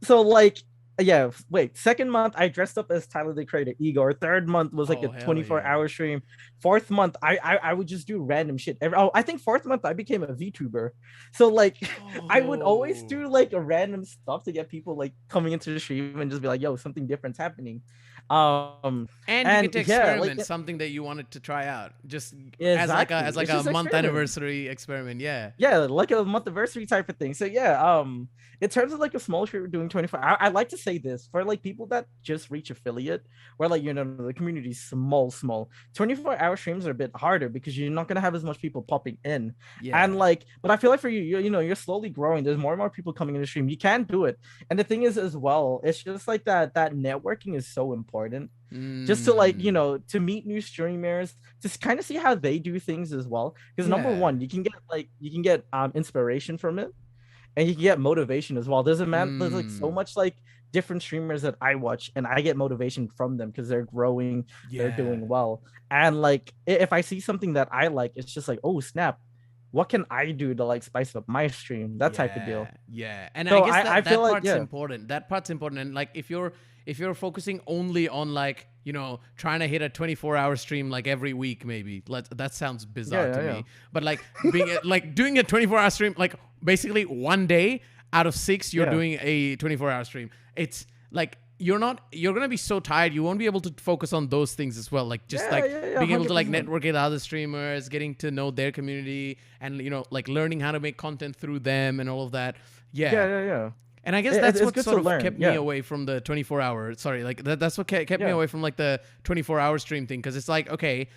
So like, yeah, wait, second month I dressed up as Tyler the Creator Igor. Third month was like a Oh, hell 24-hour yeah. stream. Fourth month I would just do random shit. Oh, I think fourth month I became a VTuber. So like I would always Oh. do like a random stuff to get people like coming into the stream and just be like, yo, something different's happening. And you get And to yeah, like experiment something that you wanted to try out, just exactly. as like It's a just month experiment. anniversary experiment. Yeah. Yeah, like a month anniversary type of thing. So yeah, in terms of like a small stream doing 24, I like to say this for like people that just reach affiliate, where like the community's small. 24-hour streams are a bit harder because you're not gonna have as much people popping in. Yeah. And like, but I feel like for you, you're slowly growing. There's more and more people coming in the stream. You can do it. And the thing is as well, it's just like that networking is so important, just to like Mm. to meet new streamers, to kind of see how they do things as well, because number Yeah. one, you can get inspiration from it, and you can get motivation as well. There's like so Mm. much like different streamers that I watch and I get motivation from them because they're growing, they're Yeah. doing well. And like if I see something that I like, it's just like, oh snap, what can I do to like spice up my stream, that type of deal. Yeah, yeah, and I So guess I feel that like, part's yeah, important. That part's important, and like if you're focusing only on like trying to hit a 24-hour stream like every week, maybe that sounds bizarre to yeah. me. But like being like doing a 24-hour stream, like basically one day out of 6, you're Yeah. doing a 24-hour stream. It's like you're gonna be so tired, you won't be able to focus on those things as well, like just like Yeah, being able to like 100%. network with other streamers, getting to know their community, and like learning how to make content through them and all of that. Yeah. Yeah. And I guess It- that's it's what good sort to of learn. kept me Yeah. away from the 24-hour. Sorry, like that's what kept me Yeah. away from like the 24-hour stream thing, because it's like, okay,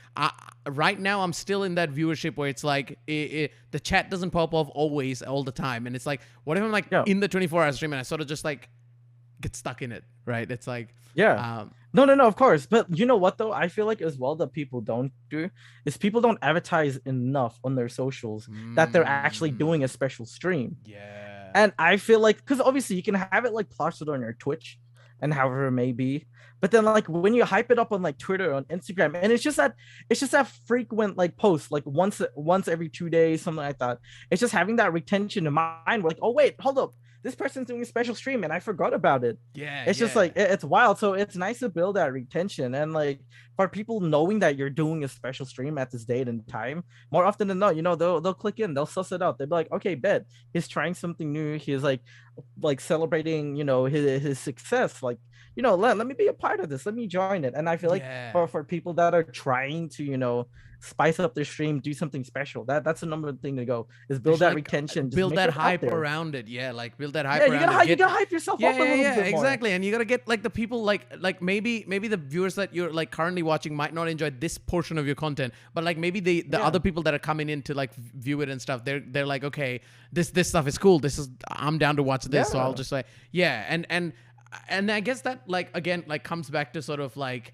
right now I'm still in that viewership where it's like the chat doesn't pop off always all the time, and it's like, what if I'm like Yeah. in the 24-hour stream and I sort of just like get stuck in it, right? It's like, Yeah. um, No, of course. But you know what though? I feel like as well that people don't do is people don't advertise enough on their socials that they're actually doing a special stream. yeah, And I feel like, because obviously you can have it like plastered on your Twitch and however it may be, but then like when you hype it up on like Twitter, on Instagram, and it's just that frequent like post, like once every 2 days, something like that. It's just having that retention in mind. We're like, oh wait, hold up, this person's doing a special stream and I forgot about it. yeah, It's just yeah. like it's wild. So it's nice to build that retention, and like for people knowing that you're doing a special stream at this date and time, more often than not, they'll click in, they'll suss it out. They'll be like, okay, bet he's trying something new. He's like celebrating, his success. Like, let me be a part of this. Let me join it. And I feel like Yeah. for people that are trying to, spice up their stream, do something special. That's the number one thing to go is build There's, that like, retention, just build make that it out hype there. around it. Yeah, like build that hype Yeah, you around gotta it. you gotta hype yourself up a little bit more. Exactly. And you gotta get like the people like maybe the viewers that you're like currently watching might not enjoy this portion of your content, but like maybe the Yeah. other people that are coming in to like view it and stuff, they're like, okay, this stuff is cool. I'm down to watch this. So Yeah. I'll just like, yeah. And I guess that like again like comes back to sort of like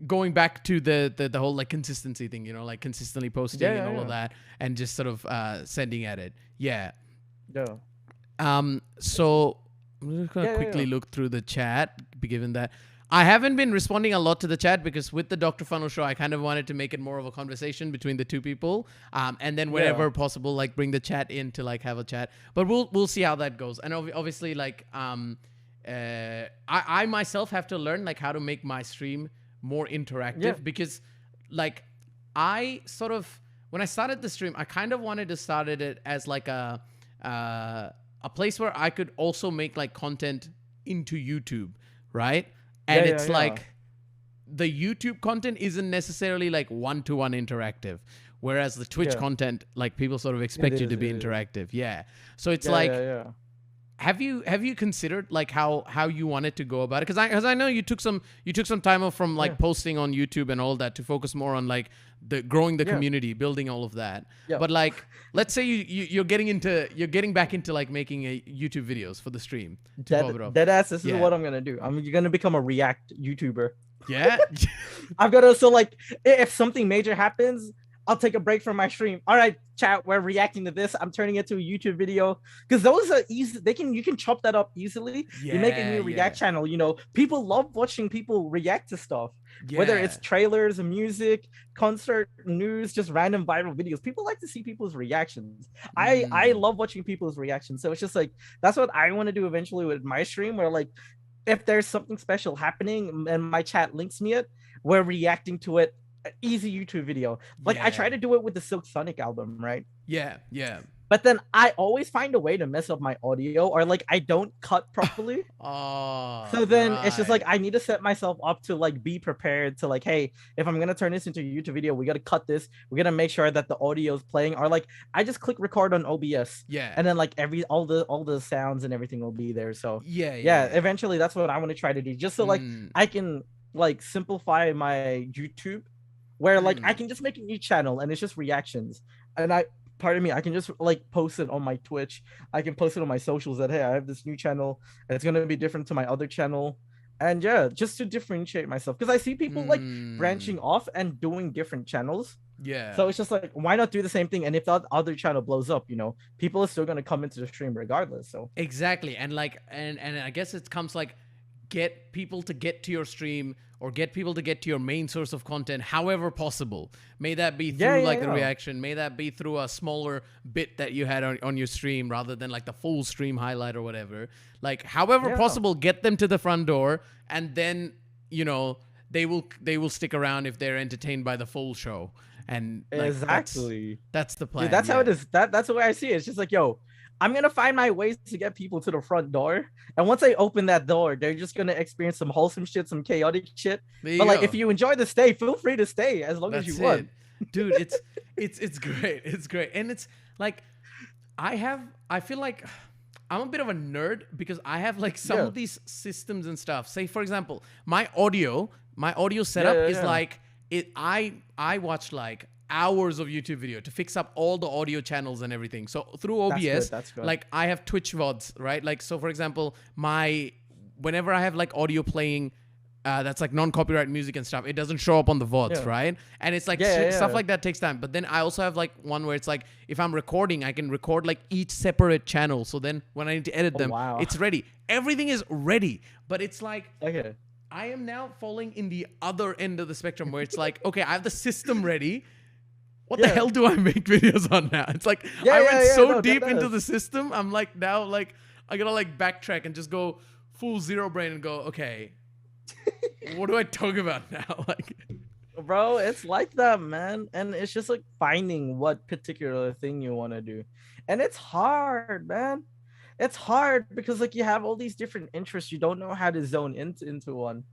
going back to the whole like consistency thing, like consistently posting Yeah, and all yeah. of that, and just sort of sending at it. Yeah. Yeah. So I'm just gonna Yeah, quickly yeah. look through the chat, given that I haven't been responding a lot to the chat because with the DrFunnel Show, I kind of wanted to make it more of a conversation between the two people, and then whenever Yeah. possible, like bring the chat in to like have a chat. But we'll see how that goes. And obviously, like I myself have to learn like how to make my stream more interactive, Yeah. because like I sort of, when I started the stream, I kind of wanted to start it as like a place where I could also make like content into YouTube, right? And Yeah, it's yeah. like the YouTube content isn't necessarily like one-to-one interactive, whereas the Twitch Yeah. content, like people sort of expect you is, to be it is. interactive. Yeah. So it's Yeah, like, yeah. have you considered like how you wanted to go about it? Because I know you took some time off from like Yeah. posting on YouTube and all that to focus more on like the growing the Yeah. community, building all of that. Yeah. But like, let's say you're getting back into like making a YouTube videos for the stream to pop it up. Dead ass. This Yeah. is what I'm gonna do. I'm gonna become a React YouTuber. Yeah. I've got to, so like if something major happens, I'll take a break from my stream. All right, chat, we're reacting to this. I'm turning it to a YouTube video because those are easy. You can chop that up easily. You make a new react channel. You know, people love watching people react to stuff, whether it's trailers, music, concert, news, just random viral videos. People like to see people's reactions. I love watching people's reactions. So it's just like that's what I want to do eventually with my stream, where like if there's something special happening and my chat links me it, we're reacting to it. Easy YouTube video. Like I try to do it with the Silk Sonic album, right? Yeah. But then I always find a way to mess up my audio, or like I don't cut properly. So then it's just like I need to set myself up to like be prepared to like, hey, if I'm gonna turn this into a YouTube video, we gotta cut this. We're gonna make sure that the audio is playing. Or like I just click record on OBS. And then like all the sounds and everything will be there. So eventually that's what I want to try to do. Just so like I can like simplify my YouTube, where like I can just make a new channel and it's just reactions. And I can just like post it on my Twitch. I can post it on my socials that, hey, I have this new channel and it's going to be different to my other channel. And yeah, just to differentiate myself. Because I see people like branching off and doing different channels. So it's just like, why not do the same thing? And if that other channel blows up, you know, people are still going to come into the stream regardless. So exactly. And like, and I guess it comes like, get people to get to your stream or get people to get to your main source of content however possible. May that be through the reaction, may that be through a smaller bit that you had on your stream rather than like the full stream highlight or whatever. Like however possible, get them to the front door, and then, you know, they will stick around if they're entertained by the full show. And like, exactly that's the plan. Dude, that's how it is. That's the way I see it. It's just like, yo, I'm gonna find my ways to get people to the front door, and once I open that door, they're just gonna experience some wholesome shit, some chaotic shit. But like, if you enjoy the stay, feel free to stay as long as you want. Dude, it's great. It's great, and it's like I feel like I'm a bit of a nerd because I have like some of these systems and stuff. Say for example, my audio setup is like it. I watch like hours of YouTube video to fix up all the audio channels and everything. So through OBS, that's good. like I have Twitch VODs, right? Like, so for example, whenever I have like audio playing, that's like non-copyright music and stuff, it doesn't show up on the VODs, right? And it's like stuff like that takes time. But then I also have like one where it's like, if I'm recording, I can record like each separate channel. So then when I need to edit them, it's ready. Everything is ready. But it's like, I am now falling in the other end of the spectrum where it's like, okay, I have the system ready. What the hell do I make videos on now? It's like I went so deep into the system. I'm like now like I gotta like backtrack and just go full zero brain and go, okay, what do I talk about now? Like, bro, it's like that, man. And it's just like finding what particular thing you want to do. And it's hard, man. It's hard because like you have all these different interests. You don't know how to zone into one.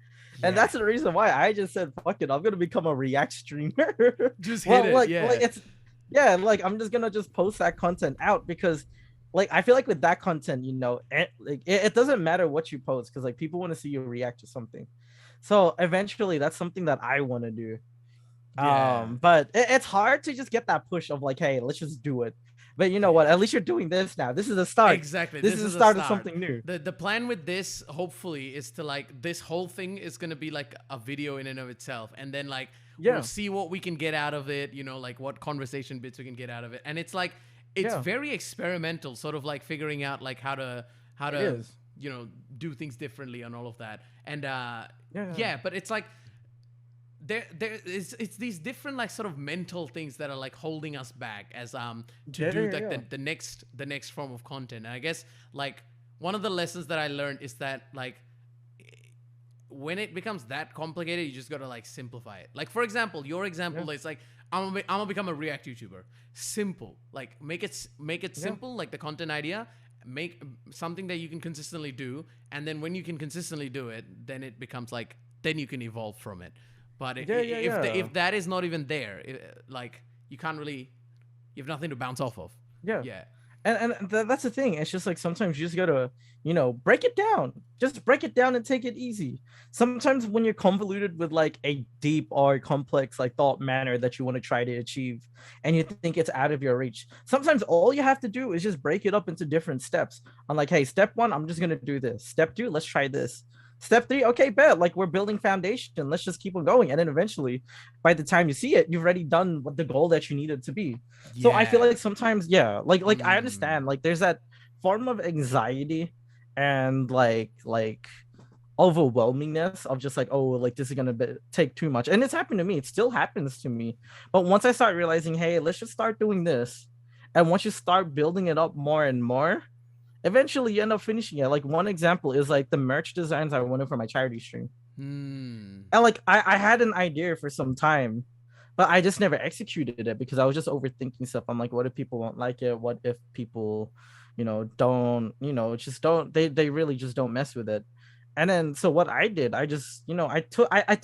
And that's the reason why I just said, fuck it, I'm gonna become a react streamer. Just hit it. Like it's like I'm just gonna just post that content out, because like I feel like with that content, you know, it doesn't matter what you post, because like people want to see you react to something. So eventually that's something that I want to do. But it's hard to just get that push of like, hey, let's just do it. But you know what? At least you're doing this now. This is a start. Exactly. This is the start of something new. The plan with this, hopefully, is to like, this whole thing is going to be like a video in and of itself. And then like, we'll see what we can get out of it, you know, like what conversation bits we can get out of it. And it's like, it's very experimental, sort of like figuring out like how to you know, do things differently and all of that. And but it's like, it's these different like sort of mental things that are like holding us back as to do like the next form of content. And I guess like one of the lessons that I learned is that like when it becomes that complicated, you just gotta like simplify it. Like for example, your example is like, I'm gonna become a React YouTuber. Simple. Like make it simple, like the content idea. Make something that you can consistently do, and then when you can consistently do it, then it becomes like, then you can evolve from it. But if that is not even there, like you can't really, you have nothing to bounce off of. And that's the thing. It's just like sometimes you just gotta, you know, break it down. Just break it down and take it easy. Sometimes when you're convoluted with like a deep or complex like thought manner that you want to try to achieve, and you think it's out of your reach, sometimes all you have to do is just break it up into different steps. I'm like, hey, step 1, I'm just gonna do this. Step 2, let's try this. Step three, okay, bet. Like we're building foundation. Let's just keep on going. And then eventually, by the time you see it, you've already done what the goal that you needed to be. So I feel Yeah. like sometimes, yeah, like I Mm. understand. Like there's that form of anxiety and like overwhelmingness of just like, oh, like this is gonna take too much. And it's happened to me. It still happens to me. But once I start realizing, hey, let's just start doing this. And once you start building it up more and more, eventually you end up finishing it. Like one example is like the merch designs I wanted for my charity stream. Mm. And like I had an idea for some time, but I just never executed it because I was just overthinking stuff. I'm like, what if people won't like it? What if people, don't, just don't they really just don't mess with it. And then so what I did, I just, I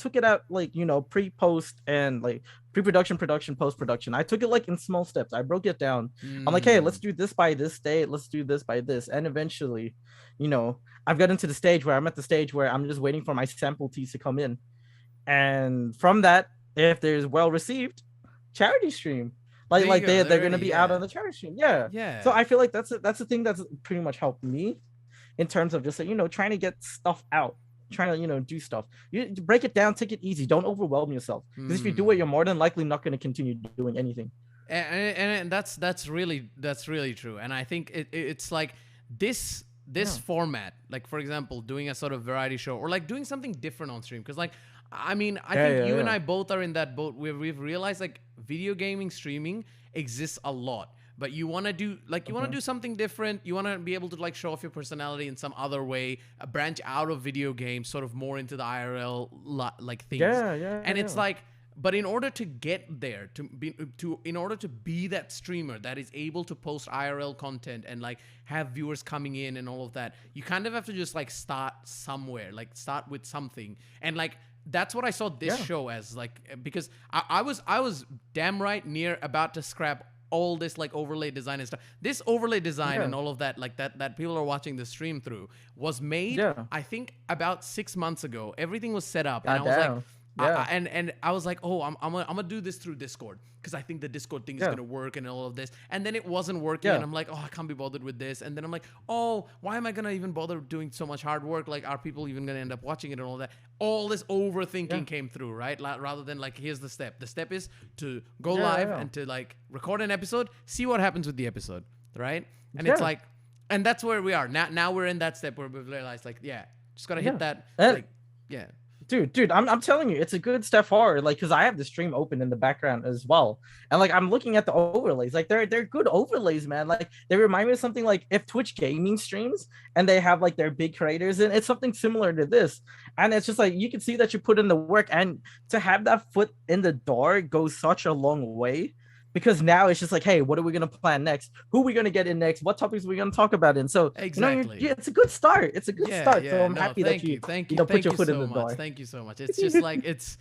took it out like, pre-post and like pre-production, production, post-production. I took it like in small steps. I broke it down. I'm like, hey, let's Mm. do this by this date, let's do this by this. And eventually, I've gotten to the stage where I'm at the stage where I'm just waiting for my sample teas to come in. And from that, if there's well received, charity stream. Like There you like go. they're There, gonna be out yeah. on the charity stream. Yeah. So Yeah. I feel like that's the thing that's pretty much helped me in terms of just like, trying to get stuff out, trying to, do stuff. You break it down, take it easy, don't overwhelm yourself. Because if you do it, Mm. you're more than likely not going to continue doing anything. And that's really true. And I think it's like this Yeah. format, like for example doing a sort of variety show or like doing something different on stream, because like I mean I Yeah, think yeah, you and yeah. I both are in that boat where we've realized like video gaming streaming exists a lot, but you want to do like you want to Mhm. do something different, you want to be able to like show off your personality in some other way, branch out of video games sort of more into the IRL like things. Yeah, yeah, And it's yeah. like, but in order to get there, in order to be that streamer that is able to post IRL content and like have viewers coming in and all of that, you kind of have to just like start somewhere, like start with something. And like that's what I saw this Yeah. show as, like, because I was damn right near about to scrap all this like overlay design and stuff. This overlay design Yeah. and all of that, like that people are watching the stream through, was made Yeah. I think about 6 months ago. Everything was set up, and I God was like, damn. Yeah. and I was like, oh, I'm gonna do this through Discord because I think the Discord thing is Yeah. gonna work and all of this. And then it wasn't working, and Yeah. I'm like, oh, I can't be bothered with this. And then I'm like, oh, why am I gonna even bother doing so much hard work? Like, are people even gonna end up watching it and all that? All this overthinking Yeah. came through, right? Rather than like, here's the step. The step is to go Yeah. live Yeah. and to like record an episode, see what happens with the episode, right? And it's Yeah. like, and that's where we are now. Now we're in that step where we've realized, like, yeah, just gotta hit Yeah. that, And like, yeah. dude, I'm telling you, it's a good step forward. Like, because I have the stream open in the background as well, and like I'm looking at the overlays. Like, they're good overlays, man. Like, they remind me of something like if Twitch gaming streams and they have like their big creators, and it's something similar to this. And it's just like you can see that you put in the work, and to have that foot in the door goes such a long way. Because now it's just like, hey, what are we gonna plan next? Who are we gonna get in next? What topics are we gonna talk about? And so, Exactly. yeah, it's a good start. It's a good Yeah, start. So yeah. I'm No, happy that thank you, thank you, put thank your you foot in so the much. door. Thank you so much. It's just like it's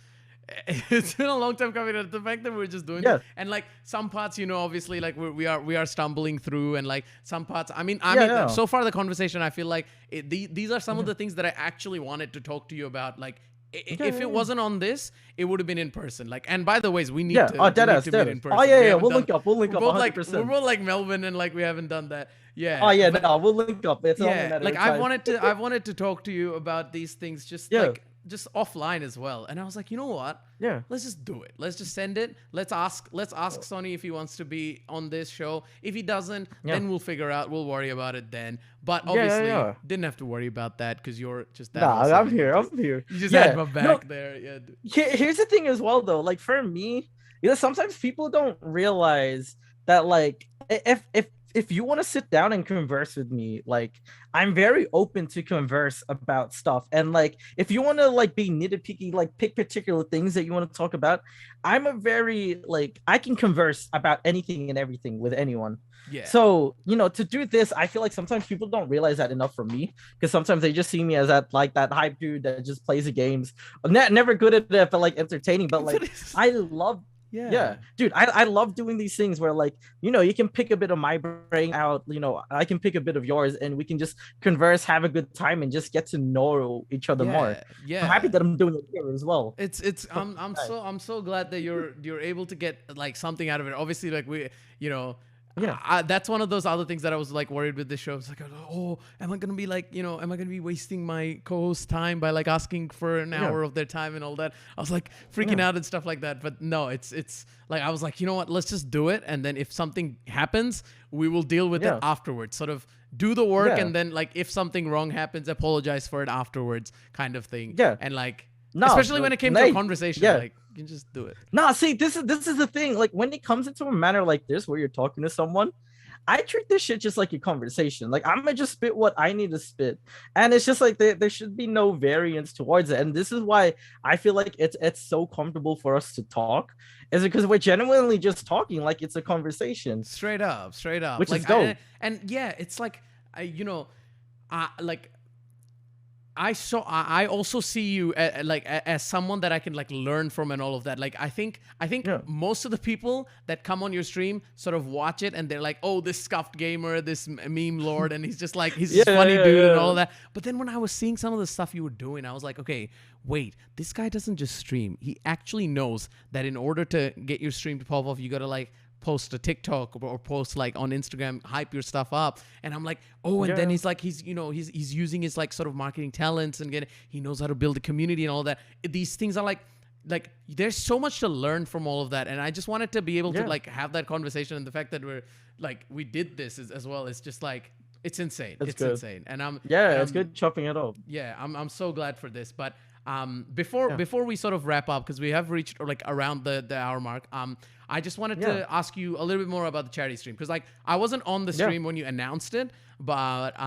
been a long time coming. The fact that we're just doing Yeah. this, and like some parts, obviously, like we are stumbling through, and like some parts. I mean, Yeah. so far the conversation, I feel like these are some of Yeah. the things that I actually wanted to talk to you about. Like, Yeah, if yeah, it yeah. wasn't on this, it would have been in person. Like, and by the ways, we need Yeah. to Oh, dead ass, meet dead in ass. person. Oh, yeah, We yeah. haven't We'll done. link up. We'll link We're up both like we're 100%. both like Melvin, and like we haven't done that. Oh, Yeah, yeah. but No, we'll link up. It's only a yeah, matter like of time. I've wanted to talk to you about these things, just Yeah. like just offline as well. And I was like, you know what? Yeah. Let's just do it. Let's just send it. Let's ask Sonny if he wants to be on this show. If he doesn't, Yeah. then we'll worry about it then. But Yeah, yeah, obviously yeah. didn't have to worry about that because you're just that Nah, awesome. I'm here. I'm here. You just Yeah. had my back No, there. Yeah. here's the thing as well, though. Like for me, sometimes people don't realize that, like, if you want to sit down and converse with me, like, I'm very open to converse about stuff. And like, if you want to like be nitpicky, like pick particular things that you want to talk about, I'm a very like I can converse about anything and everything with anyone. Yeah. So, to do this, I feel like sometimes people don't realize that enough from me, because sometimes they just see me as that hype dude that just plays the games. Never good at it, but like entertaining. But like, I love, yeah, dude, I love doing these things where like, you can pick a bit of my brain out, I can pick a bit of yours, and we can just converse, have a good time, and just get to know each other more. Yeah. I'm happy that I'm doing it here as well. I'm so glad that you're able to get like something out of it. Obviously, like we, Yeah. That's one of those other things that I was like worried with this show. I was like, oh, am I gonna be like, am I gonna be wasting my co-host's time by like asking for an hour of their time and all that? I was like freaking out and stuff like that. But no, it's like I was like, you know what? Let's just do it, and then if something happens, we will deal with it afterwards. Sort of do the work, and then like if something wrong happens, apologize for it afterwards, kind of thing. Yeah. And like, No, especially when it came to a conversation, like you can just do it. No, see, this is the thing. Like when it comes into a manner like this where you're talking to someone, I treat this shit just like a conversation. Like I'm gonna just spit what I need to spit, and it's just like there should be no variance towards it. And this is why I feel like it's so comfortable for us to talk, is because we're genuinely just talking like it's a conversation. Straight up, which like, is dope. And yeah, it's like like. I also see you as someone that I can like learn from and all of that. Like I think most of the people that come on your stream sort of watch it and they're like, oh, this scuffed gamer, this meme lord, and he's just like he's this funny dude and all of that. But then when I was seeing some of the stuff you were doing, I was like, okay, wait, this guy doesn't just stream. He actually knows that in order to get your stream to pop off, you gotta like post a TikTok or post like on Instagram, hype your stuff up. And I'm like, oh, and then he's like, he's using his like sort of marketing talents and he knows how to build a community and all that. These things are like there's so much to learn from all of that. And I just wanted to be able to like have that conversation. And the fact that we did this as well is just like, it's insane. It's insane. And it's good chopping it up. Yeah. I'm so glad for this. But before we sort of wrap up, because we have reached like around the hour mark, I just wanted to ask you a little bit more about the charity stream, because like I wasn't on the stream when you announced it, but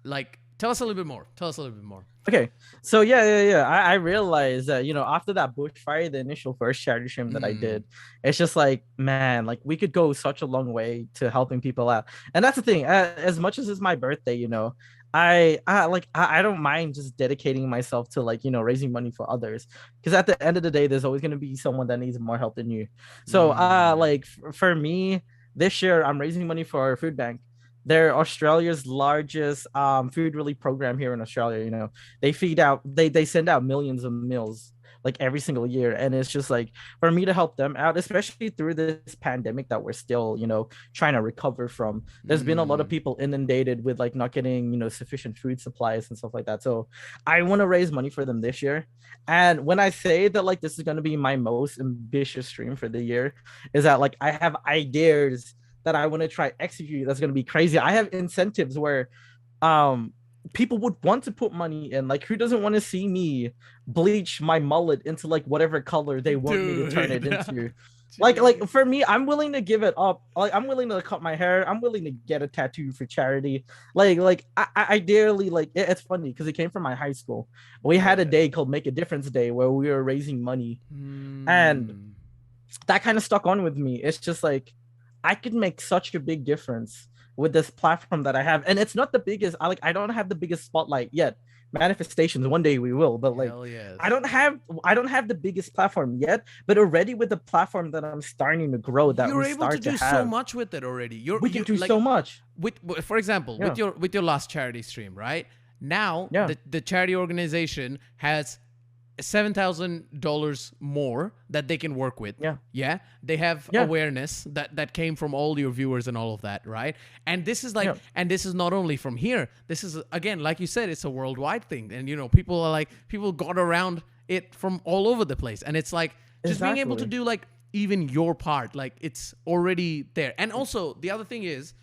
like tell us a little bit more. Okay, so I realized that after that bushfire, the initial first charity stream that I did, it's just like, man, like we could go such a long way to helping people out. And that's the thing, as much as it's my birthday, I don't mind just dedicating myself to like raising money for others, because at the end of the day there's always going to be someone that needs more help than you. So like for me this year I'm raising money for our food bank. They're Australia's largest food relief program here in Australia. They send out millions of meals like every single year, and it's just like for me to help them out, especially through this pandemic that we're still trying to recover from. There's been a lot of people inundated with like not getting sufficient food supplies and stuff like that. So I want to raise money for them this year. And when I say that like this is going to be my most ambitious stream for the year, is that like I have ideas that I want to try execute that's going to be crazy. I have incentives where people would want to put money in. Like, who doesn't want to see me bleach my mullet into like whatever color they want me to turn it into? Like for me, I'm willing to give it up. Like I'm willing to cut my hair. I'm willing to get a tattoo for charity. Like I dearly like it's funny because it came from my high school. We had a day called Make a Difference Day where we were raising money, and that kind of stuck on with me. It's just like I could make such a big difference with this platform that I have. And it's not the biggest. I don't have the biggest spotlight yet. Manifestations, one day we will, but like yes. I don't have the biggest platform yet, but already with the platform that I'm starting to grow, that you're able to do so much with it already. We can do so much with, for example, with your last charity stream, right? Now the charity organization has $7,000 more that they can work with. They have awareness that came from all your viewers and all of that, right? And this is like and this is not only from here. This is, again, like you said, it's a worldwide thing. And people got around it from all over the place. And it's like just being able to do like even your part, like it's already there. And also the other thing is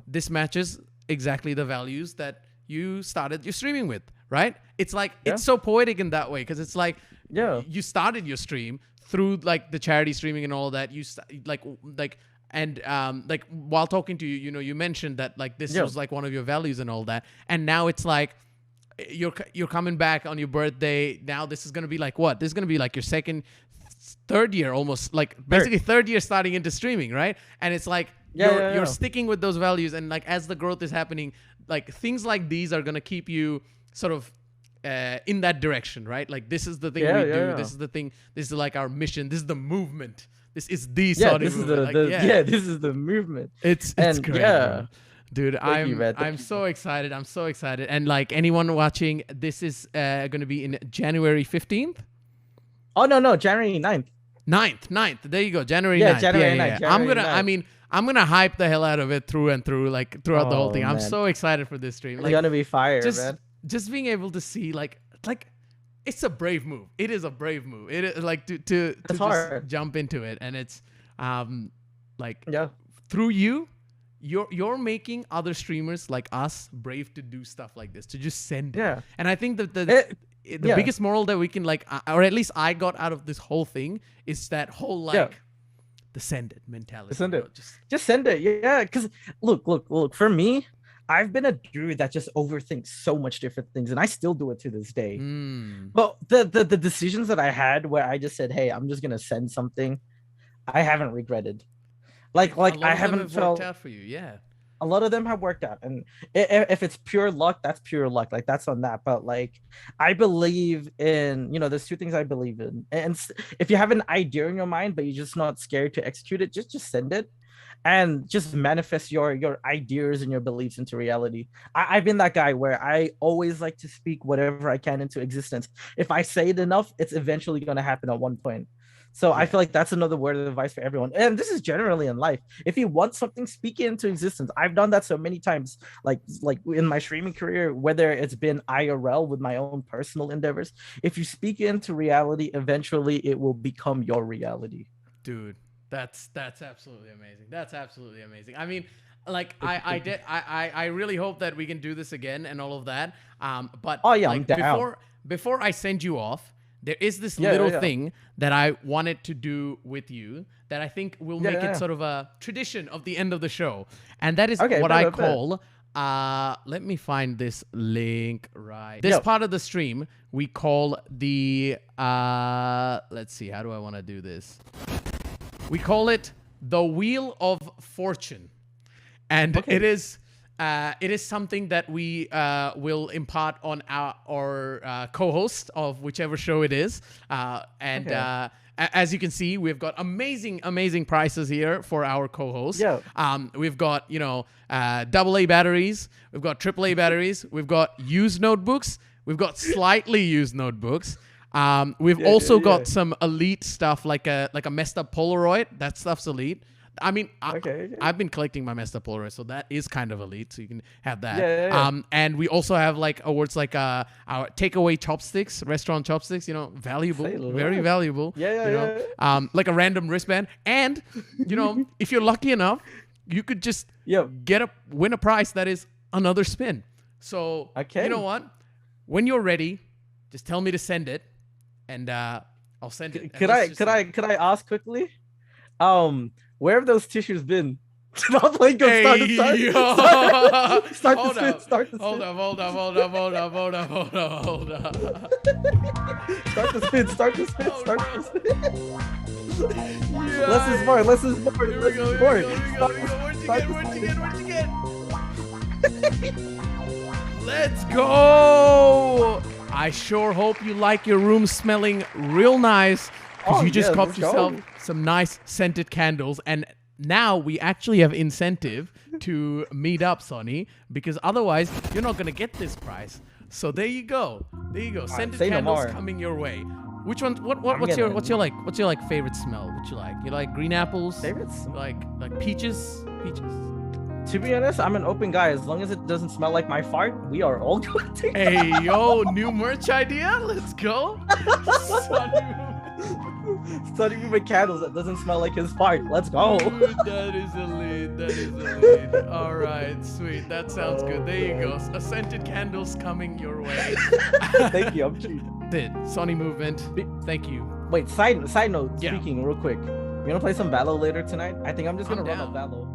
this matches exactly the values that you started your streaming with, right? It's like it's so poetic in that way, because it's like you started your stream through like the charity streaming and all that. You while talking to you, you mentioned that like this was like one of your values and all that, and now it's like you're coming back on your birthday. Now this is gonna be like what? This is gonna be like your third year almost, like basically third year starting into streaming, right? And it's like you're sticking with those values, and like as the growth is happening, like things like these are gonna keep you sort of in that direction, right? Like this is the thing we do. This is the thing. This is like our mission. This is the movement. This is the Sonny movement. This is the movement. It's great, dude. I'm so excited. I'm so excited. And like anyone watching, this is gonna be in January 15th. Oh no, January 9th. 9th. There you go. January 9th. January 9th. I'm gonna. I mean, I'm gonna hype the hell out of it through and through, like throughout the whole thing. I'm Man. so excited for this stream. It's Like, gonna be fire, just man. just being able to see like it's a brave move. It is a brave move. It is like to just hard. jump into it, and it's like Yeah. through you're making other streamers like us brave to do stuff like this, to just send it. Yeah. And I think that the yeah. biggest moral that we can like, or at least I got out of this whole thing, is that whole like the send it mentality. Send you it. know, Just send it. Yeah. Because look. For me, I've been a dude that just overthinks so much different things, and I still do it to this day. But the decisions that I had where I just said, "Hey, I'm just gonna send something," I haven't regretted. Like I haven't felt worked out for you. Yeah. a lot of them have worked out, and if it's pure luck, that's pure luck. Like that's on that. But like, I believe in, there's two things I believe in, and if you have an idea in your mind but you're just not scared to execute it, just send it, and just manifest your ideas and your beliefs into reality. I've been that guy where I always like to speak whatever I can into existence. If I say it enough, it's eventually going to happen at one point. So I feel like that's another word of advice for everyone. And this is generally in life. If you want something, speak it into existence. I've done that so many times, like in my streaming career, whether it's been IRL with my own personal endeavors. If you speak it into reality, eventually it will become your reality. Dude, that's absolutely amazing. That's absolutely amazing. I mean, like I really hope that we can do this again and all of that. But like, I'm down. before I send you off, there is this little thing that I wanted to do with you that I think will make it sort of a tradition of the end of the show. And that is what I call, let me find this link right. This part of the stream we call the, let's see, how do I want to do this? We call it the Wheel of Fortune. And it is something that we will impart on our co-host of whichever show it is. As you can see, we've got amazing prices here for our co-host. We've got, AA batteries. We've got AAA batteries. We've got used notebooks. We've got slightly used notebooks. We've also got some elite stuff like a messed up Polaroid. That stuff's elite. I mean, I've been collecting my messed up Polaroid, so that is kind of elite. So you can have that. And we also have like awards like our takeaway chopsticks, restaurant chopsticks. Valuable, very valuable. Like a random wristband, and if you're lucky enough, you could just win a prize that is another spin. So you know what? When you're ready, just tell me to send it, and I'll send it. Could I ask quickly? Where have those tissues been? Start the spin. Start the spin. Less is more. Here we go. Where'd you get? Let's go. I sure hope you like your room smelling real nice, because you just copped yourself some nice scented candles. And now we actually have incentive to meet up, Sonny, because otherwise you're not going to get this price. So there you go. Scented candles coming your way. Which one? What's your favorite smell? What you like? You like green apples? Favorites? Like peaches? To be honest, I'm an open guy. As long as it doesn't smell like my fart, we are all good together. Hey, yo, new merch idea? Let's go. SonnyMovement candles that doesn't smell like his fart. Let's go. Dude, that is elite. All right, sweet. That sounds good. There you go. Scented candles coming your way. Thank you. I'm cheap. SonnyMovement. Thank you. Wait, side note. Speaking real quick. You wanna play some Valo later tonight? I think I'm just gonna run up Valo.